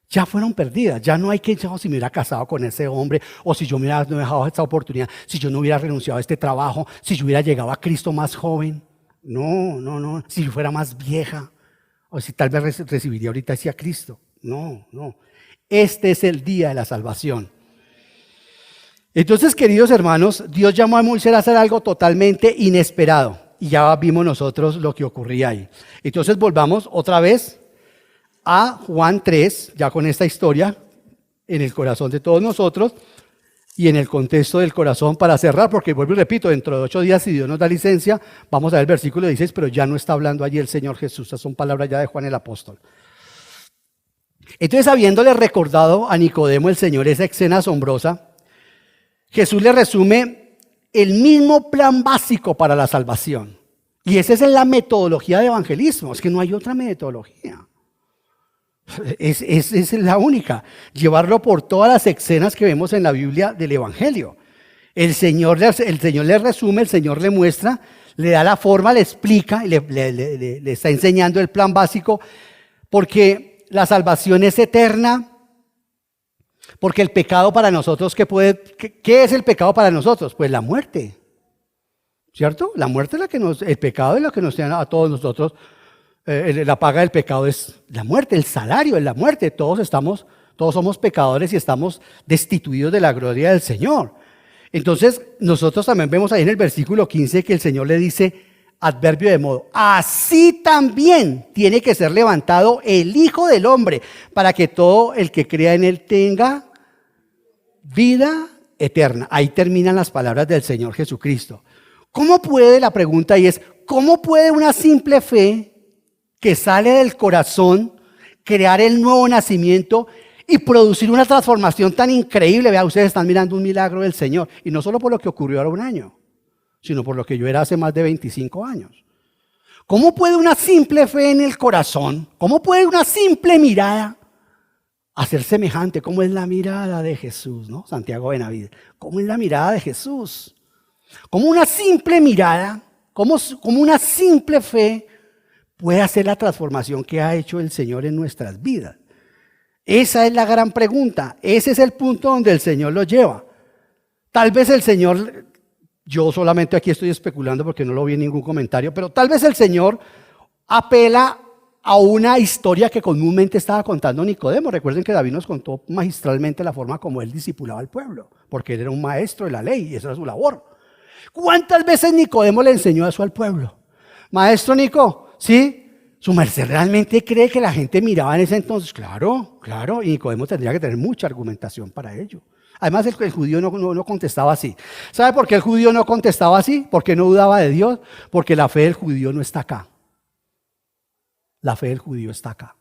Ya fueron perdidas, ya no hay que, si me hubiera casado con ese hombre, o si yo me hubiera dejado esta oportunidad, si yo no hubiera renunciado a este trabajo, si yo hubiera llegado a Cristo más joven, no, si yo fuera más vieja, o si tal vez recibiría ahorita a Cristo, no. Este es el día de la salvación. Entonces, queridos hermanos, Dios llamó a Moisés a hacer algo totalmente inesperado, y ya vimos nosotros lo que ocurría ahí. Entonces, volvamos otra vez a Juan 3, ya con esta historia en el corazón de todos nosotros y en el contexto del corazón para cerrar, porque vuelvo y repito, dentro de 8 días, si Dios nos da licencia, vamos a ver el versículo 16, pero ya no está hablando allí el Señor Jesús, estas son palabras ya de Juan el apóstol. Entonces, habiéndole recordado a Nicodemo el Señor esa escena asombrosa, Jesús le resume el mismo plan básico para la salvación. Y esa es la metodología de evangelismo, es que no hay otra metodología. Es la única, llevarlo por todas las escenas que vemos en la Biblia del Evangelio. El Señor le resume, el Señor le muestra, le da la forma, le explica, le está enseñando el plan básico, porque la salvación es eterna, porque el pecado para nosotros, ¿qué es el pecado para nosotros? Pues la muerte, ¿cierto? La muerte es el pecado es lo que nos tiene a todos nosotros. La paga del pecado es la muerte, el salario es la muerte. Todos somos pecadores y estamos destituidos de la gloria del Señor. Entonces, nosotros también vemos ahí en el versículo 15 que el Señor le dice, adverbio de modo, así también tiene que ser levantado el Hijo del Hombre, para que todo el que crea en Él tenga vida eterna. Ahí terminan las palabras del Señor Jesucristo. ¿Cómo puede, la pregunta ahí es, cómo puede una simple fe que sale del corazón crear el nuevo nacimiento y producir una transformación tan increíble? Vea, ustedes están mirando un milagro del Señor, y no solo por lo que ocurrió ahora un año, sino por lo que yo era hace más de 25 años. ¿Cómo puede una simple fe en el corazón, cómo puede una simple mirada hacer semejante? ¿Cómo es la mirada de Jesús, no? Santiago Benavides. ¿Cómo es la mirada de Jesús? ¿Cómo una simple mirada, cómo una simple fe puede hacer la transformación que ha hecho el Señor en nuestras vidas? Esa es la gran pregunta. Ese es el punto donde el Señor lo lleva. Tal vez el Señor, yo solamente aquí estoy especulando porque no lo vi en ningún comentario, pero tal vez el Señor apela a una historia que comúnmente estaba contando Nicodemo. Recuerden que David nos contó magistralmente la forma como él discipulaba al pueblo, porque él era un maestro de la ley y esa era su labor. ¿Cuántas veces Nicodemo le enseñó eso al pueblo? Maestro Nico, ¿sí? ¿Su merced realmente cree que la gente miraba en ese entonces? Claro, claro, y Nicodemo tendría que tener mucha argumentación para ello. Además, el judío no contestaba así. ¿Sabe por qué el judío no contestaba así? Porque no dudaba de Dios, porque la fe del judío no está acá. La fe del judío está acá.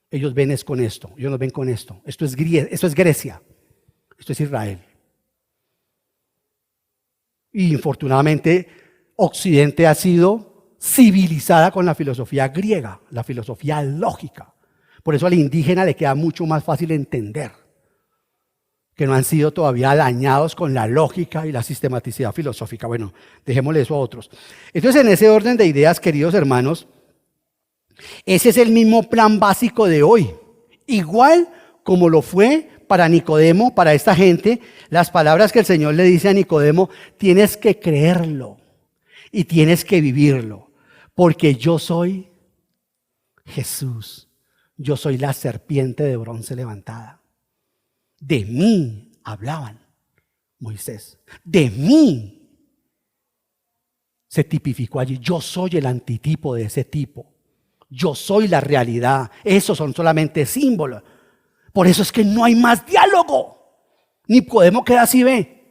Ellos ven es con esto, ellos nos ven con esto. Esto es Grecia, esto es Israel. Y infortunadamente, Occidente ha sido civilizada con la filosofía griega, la filosofía lógica. Por eso al indígena le queda mucho más fácil entender, que no han sido todavía dañados con la lógica y la sistematicidad filosófica. Bueno, dejémosle eso a otros. Entonces, en ese orden de ideas, queridos hermanos, ese es el mismo plan básico de hoy. Igual como lo fue para Nicodemo, para esta gente, las palabras que el Señor le dice a Nicodemo, tienes que creerlo y tienes que vivirlo, porque yo soy Jesús, yo soy la serpiente de bronce levantada. De mí hablaban Moisés, de mí se tipificó allí, yo soy el antitipo de ese tipo. Yo soy la realidad. Esos son solamente símbolos. Por eso es que no hay más diálogo. Nicodemo queda así, ve.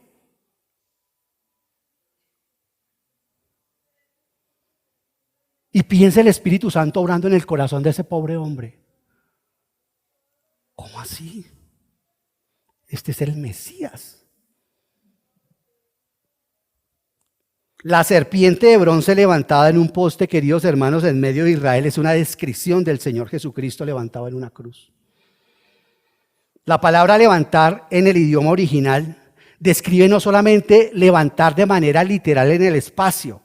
Y piensa el Espíritu Santo obrando en el corazón de ese pobre hombre. ¿Cómo así? Este es el Mesías. La serpiente de bronce levantada en un poste, queridos hermanos, en medio de Israel, es una descripción del Señor Jesucristo levantado en una cruz. La palabra levantar en el idioma original describe no solamente levantar de manera literal en el espacio,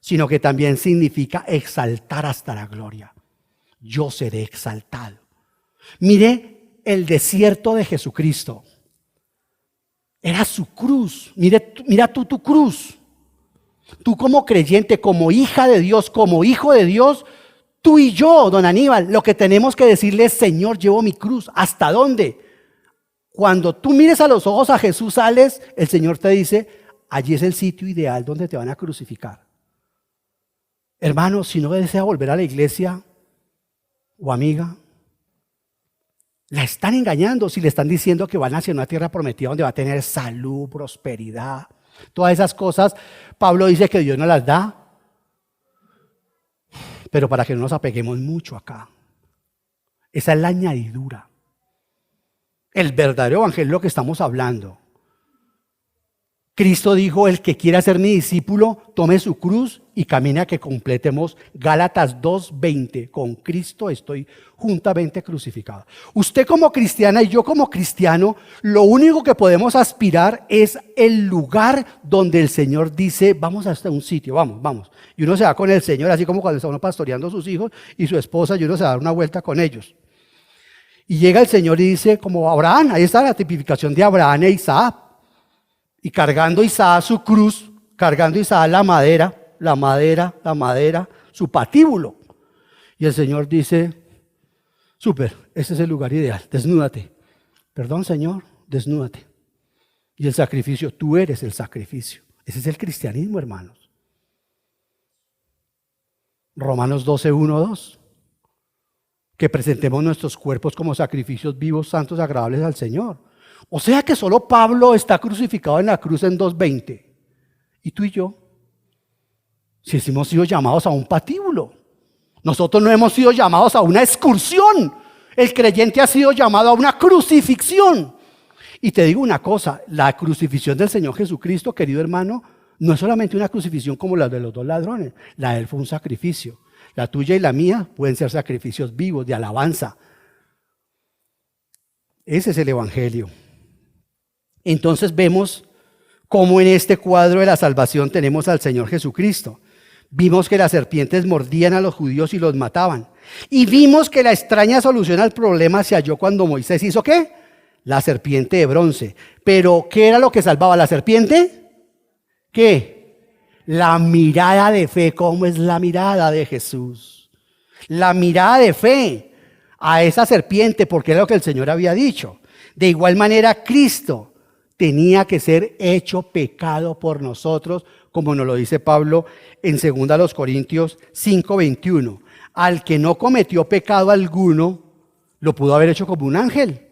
sino que también significa exaltar hasta la gloria. Yo seré exaltado. Mire el desierto de Jesucristo. Era su cruz. Mira tú tu cruz. Tú como creyente, como hija de Dios, como hijo de Dios, tú y yo, don Aníbal, lo que tenemos que decirle es, Señor, llevo mi cruz. ¿Hasta dónde? Cuando tú mires a los ojos a Jesús, sales, el Señor te dice, allí es el sitio ideal donde te van a crucificar. Hermano, si no desea volver a la iglesia, o amiga, la están engañando si le están diciendo que van hacia una tierra prometida donde va a tener salud, prosperidad. Todas esas cosas, Pablo dice que Dios nos las da, pero para que no nos apeguemos mucho acá. Esa es la añadidura. El verdadero evangelio es lo que estamos hablando. Cristo dijo, el que quiera ser mi discípulo, tome su cruz y camine a que completemos Gálatas 2:20. Con Cristo estoy juntamente crucificado. Usted como cristiana y yo como cristiano, lo único que podemos aspirar es el lugar donde el Señor dice, vamos hasta un sitio, vamos. Y uno se va con el Señor, así como cuando está uno pastoreando a sus hijos y su esposa, y uno se va a dar una vuelta con ellos. Y llega el Señor y dice, como Abraham, ahí está la tipificación de Abraham e Isaac. Y cargando Isaac su cruz, cargando Isaac la madera, su patíbulo. Y el Señor dice, súper, ese es el lugar ideal, desnúdate. Perdón, Señor, desnúdate. Y el sacrificio, tú eres el sacrificio. Ese es el cristianismo, hermanos. Romanos 12, 1, 2. Que presentemos nuestros cuerpos como sacrificios vivos, santos, agradables al Señor. O sea que solo Pablo está crucificado en la cruz en 2:20. ¿Y tú y yo? Si hemos sido llamados a un patíbulo. Nosotros no hemos sido llamados a una excursión. El creyente ha sido llamado a una crucifixión. Y te digo una cosa, la crucifixión del Señor Jesucristo, querido hermano, no es solamente una crucifixión como la de los dos ladrones. La de él fue un sacrificio. La tuya y la mía pueden ser sacrificios vivos, de alabanza. Ese es el Evangelio. Entonces vemos cómo en este cuadro de la salvación tenemos al Señor Jesucristo. Vimos que las serpientes mordían a los judíos y los mataban. Y vimos que la extraña solución al problema se halló cuando Moisés hizo ¿qué? La serpiente de bronce. Pero ¿qué era lo que salvaba la serpiente? ¿Qué? La mirada de fe. ¿Cómo es la mirada de Jesús? La mirada de fe a esa serpiente, porque era lo que el Señor había dicho. De igual manera, Cristo tenía que ser hecho pecado por nosotros, como nos lo dice Pablo en 2 Corintios 5:21. Al que no cometió pecado alguno, lo pudo haber hecho como un ángel,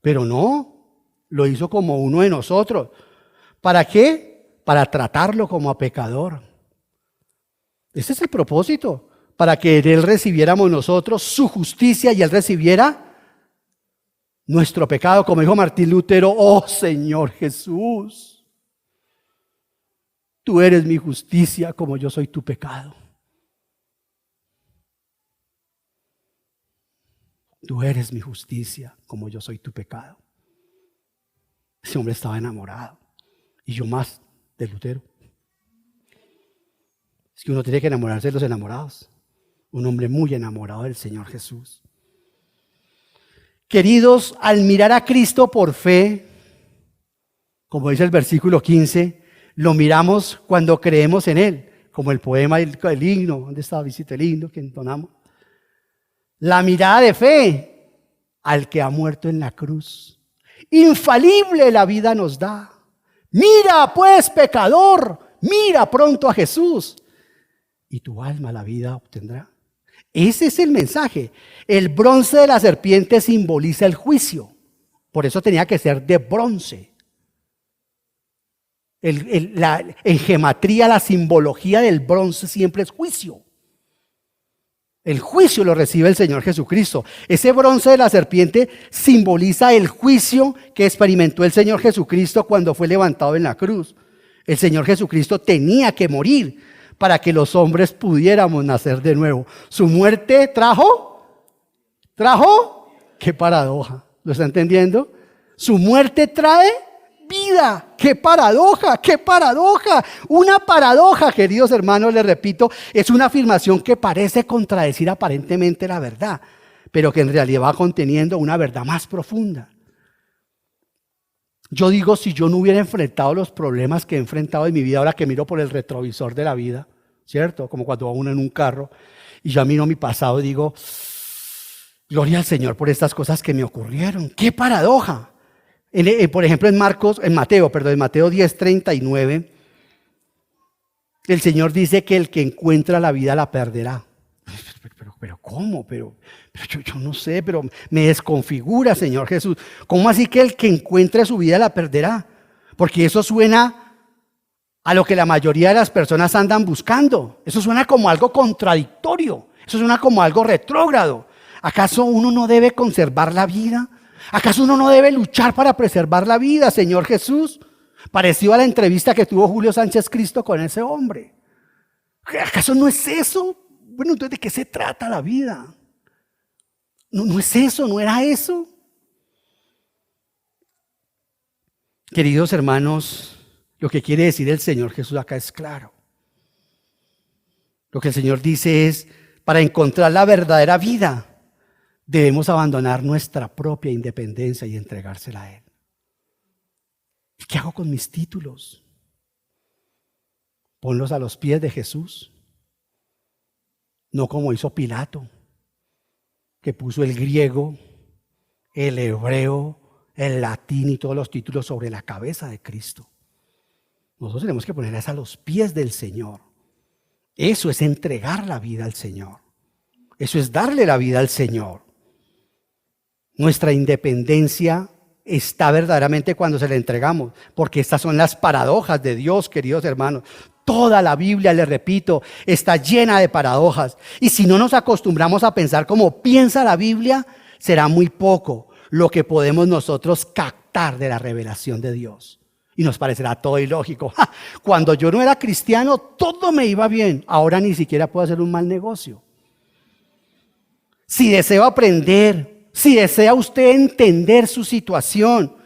pero no, lo hizo como uno de nosotros. ¿Para qué? Para tratarlo como a pecador. Ese es el propósito, para que en él recibiéramos nosotros su justicia y él recibiera nuestro pecado, como dijo Martín Lutero: oh Señor Jesús, tú eres mi justicia como yo soy tu pecado. Tú eres mi justicia como yo soy tu pecado. Ese hombre estaba enamorado. Y yo más de Lutero. Es que uno tiene que enamorarse de los enamorados. Un hombre muy enamorado del Señor Jesús. Queridos, al mirar a Cristo por fe, como dice el versículo 15, lo miramos cuando creemos en Él, como el poema, el himno. ¿Dónde está? Visita el himno que entonamos. La mirada de fe al que ha muerto en la cruz. Infalible la vida nos da. Mira pues, pecador, mira pronto a Jesús y tu alma la vida obtendrá. Ese es el mensaje. El bronce de la serpiente simboliza el juicio. Por eso tenía que ser de bronce. En gematría, la simbología del bronce siempre es juicio. El juicio lo recibe el Señor Jesucristo. Ese bronce de la serpiente simboliza el juicio que experimentó el Señor Jesucristo cuando fue levantado en la cruz. El Señor Jesucristo tenía que morir para que los hombres pudiéramos nacer de nuevo. Su muerte trajo, qué paradoja, ¿lo está entendiendo? Su muerte trae vida. ¡Qué paradoja! ¡Qué paradoja! Una paradoja, queridos hermanos, les repito, es una afirmación que parece contradecir aparentemente la verdad, pero que en realidad va conteniendo una verdad más profunda. Yo digo, si yo no hubiera enfrentado los problemas que he enfrentado en mi vida, ahora que miro por el retrovisor de la vida, ¿cierto? Como cuando va uno en un carro y yo miro mi pasado y digo, gloria al Señor por estas cosas que me ocurrieron. ¡Qué paradoja! Por ejemplo, en Mateo 10:39, el Señor dice que el que encuentra la vida la perderá. Pero ¿cómo? Pero yo no sé, pero me desconfigura, Señor Jesús. ¿Cómo así que el que encuentre su vida la perderá? Porque eso suena a lo que la mayoría de las personas andan buscando. Eso suena como algo contradictorio. Eso suena como algo retrógrado. ¿Acaso uno no debe conservar la vida? ¿Acaso uno no debe luchar para preservar la vida, Señor Jesús? Parecido a la entrevista que tuvo Julio Sánchez Cristo con ese hombre. ¿Acaso no es eso? Bueno, entonces, ¿de qué se trata la vida? No es eso, no era eso. Queridos hermanos, lo que quiere decir el Señor Jesús acá es claro. Lo que el Señor dice es, para encontrar la verdadera vida, debemos abandonar nuestra propia independencia y entregársela a Él. ¿Y qué hago con mis títulos? Ponlos a los pies de Jesús. No como hizo Pilato, que puso el griego, el hebreo, el latín y todos los títulos sobre la cabeza de Cristo. Nosotros tenemos que ponerlas a los pies del Señor. Eso es entregar la vida al Señor. Eso es darle la vida al Señor. Nuestra independencia está verdaderamente cuando se la entregamos, porque estas son las paradojas de Dios, queridos hermanos. Toda la Biblia, les repito, está llena de paradojas. Y si no nos acostumbramos a pensar como piensa la Biblia, será muy poco lo que podemos nosotros captar de la revelación de Dios. Y nos parecerá todo ilógico. ¡Ja! Cuando yo no era cristiano, todo me iba bien. Ahora ni siquiera puedo hacer un mal negocio. Si deseo aprender, si desea usted entender su situación,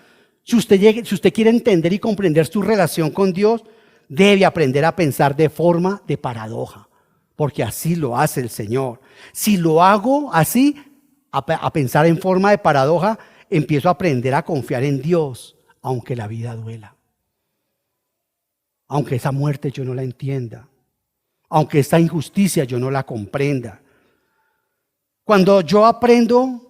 si usted quiere entender y comprender su relación con Dios, debe aprender a pensar de forma de paradoja, porque así lo hace el Señor. Si lo hago así, a pensar en forma de paradoja, empiezo a aprender a confiar en Dios, aunque la vida duela. Aunque esa muerte yo no la entienda, aunque esta injusticia yo no la comprenda. Cuando yo aprendo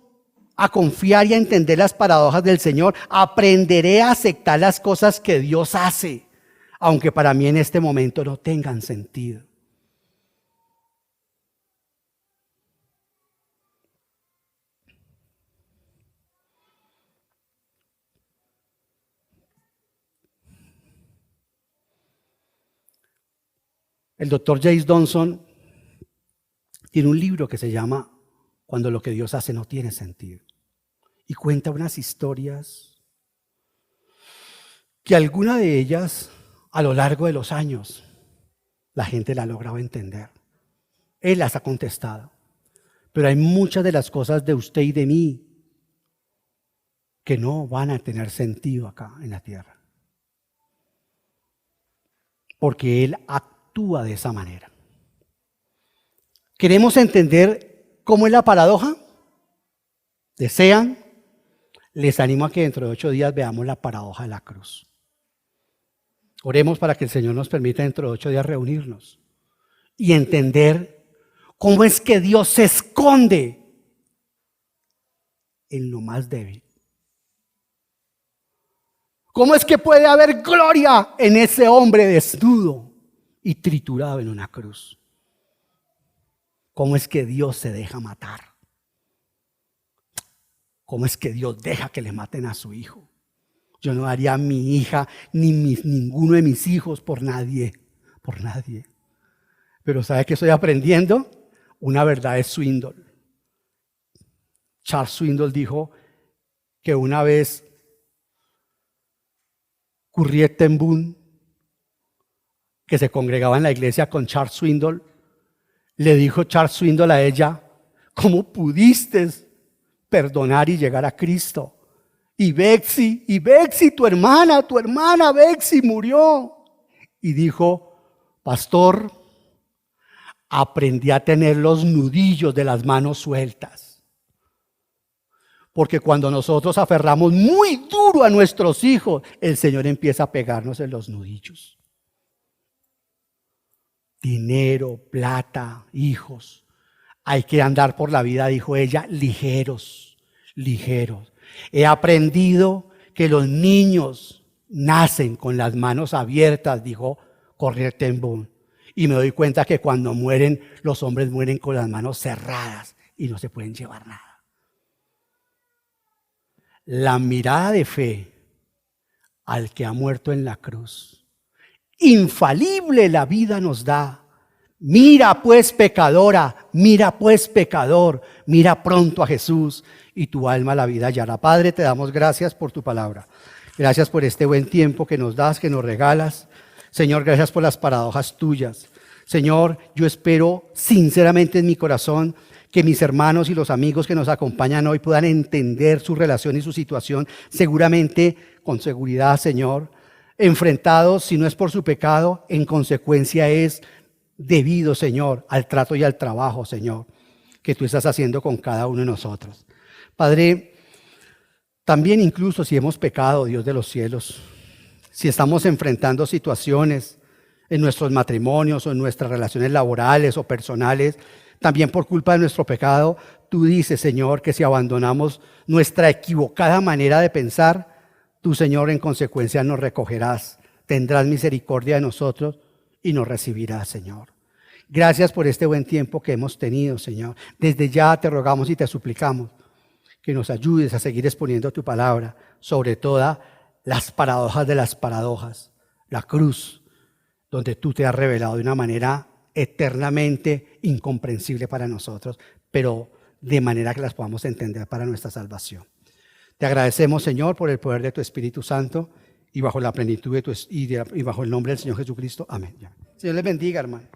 a confiar y a entender las paradojas del Señor, aprenderé a aceptar las cosas que Dios hace, aunque para mí en este momento no tengan sentido. El doctor James Dobson tiene un libro que se llama Cuando lo que Dios hace no tiene sentido. Y cuenta unas historias que alguna de ellas, a lo largo de los años, la gente la ha logrado entender. Él las ha contestado. Pero hay muchas de las cosas de usted y de mí que no van a tener sentido acá en la tierra. Porque Él actúa de esa manera. ¿Queremos entender cómo es la paradoja? ¿Desean? Les animo a que dentro de 8 días veamos la paradoja de la cruz. Oremos para que el Señor nos permita dentro de 8 días reunirnos y entender cómo es que Dios se esconde en lo más débil. ¿Cómo es que puede haber gloria en ese hombre desnudo y triturado en una cruz? ¿Cómo es que Dios se deja matar? ¿Cómo es que Dios deja que le maten a su hijo? Yo no daría a mi hija ni ninguno de mis hijos por nadie, por nadie. Pero ¿sabe qué estoy aprendiendo? Una verdad de Swindoll. Charles Swindoll dijo que una vez Harriet ten Boom, que se congregaba en la iglesia con Charles Swindoll, le dijo Charles Swindoll a ella: ¿cómo pudiste perdonar y llegar a Cristo? Y Betsy, tu hermana Betsy murió. Y dijo: pastor, aprendí a tener los nudillos de las manos sueltas. Porque cuando nosotros aferramos muy duro a nuestros hijos, el Señor empieza a pegarnos en los nudillos. Dinero, plata, hijos. Hay que andar por la vida, dijo ella, ligeros, ligeros. He aprendido que los niños nacen con las manos abiertas, dijo Harriet ten Boom. Y me doy cuenta que cuando mueren, los hombres mueren con las manos cerradas y no se pueden llevar nada. La mirada de fe al que ha muerto en la cruz, infalible la vida nos da. Mira pues pecadora, mira pues pecador, mira pronto a Jesús y tu alma la vida hallará. Padre, te damos gracias por tu palabra. Gracias por este buen tiempo que nos das, que nos regalas. Señor, gracias por las paradojas tuyas. Señor, yo espero sinceramente en mi corazón que mis hermanos y los amigos que nos acompañan hoy puedan entender su relación y su situación, seguramente, con seguridad, Señor, enfrentados, si no es por su pecado, en consecuencia es debido, Señor, al trato y al trabajo, Señor, que tú estás haciendo con cada uno de nosotros. Padre, también incluso si hemos pecado, Dios de los cielos, si estamos enfrentando situaciones en nuestros matrimonios o en nuestras relaciones laborales o personales, También por culpa de nuestro pecado, tú dices, Señor, que si abandonamos nuestra equivocada manera de pensar, tú, Señor, en consecuencia nos recogerás, tendrás misericordia de nosotros y nos recibirás, Señor. Gracias por este buen tiempo que hemos tenido, Señor. Desde ya te rogamos y te suplicamos que nos ayudes a seguir exponiendo tu palabra, sobre todas las paradojas de las paradojas, la cruz, donde tú te has revelado de una manera eternamente incomprensible para nosotros, pero de manera que las podamos entender para nuestra salvación. Te agradecemos, Señor, por el poder de tu Espíritu Santo y bajo la plenitud de y bajo el nombre del Señor Jesucristo. Amén. Señor les bendiga, hermano.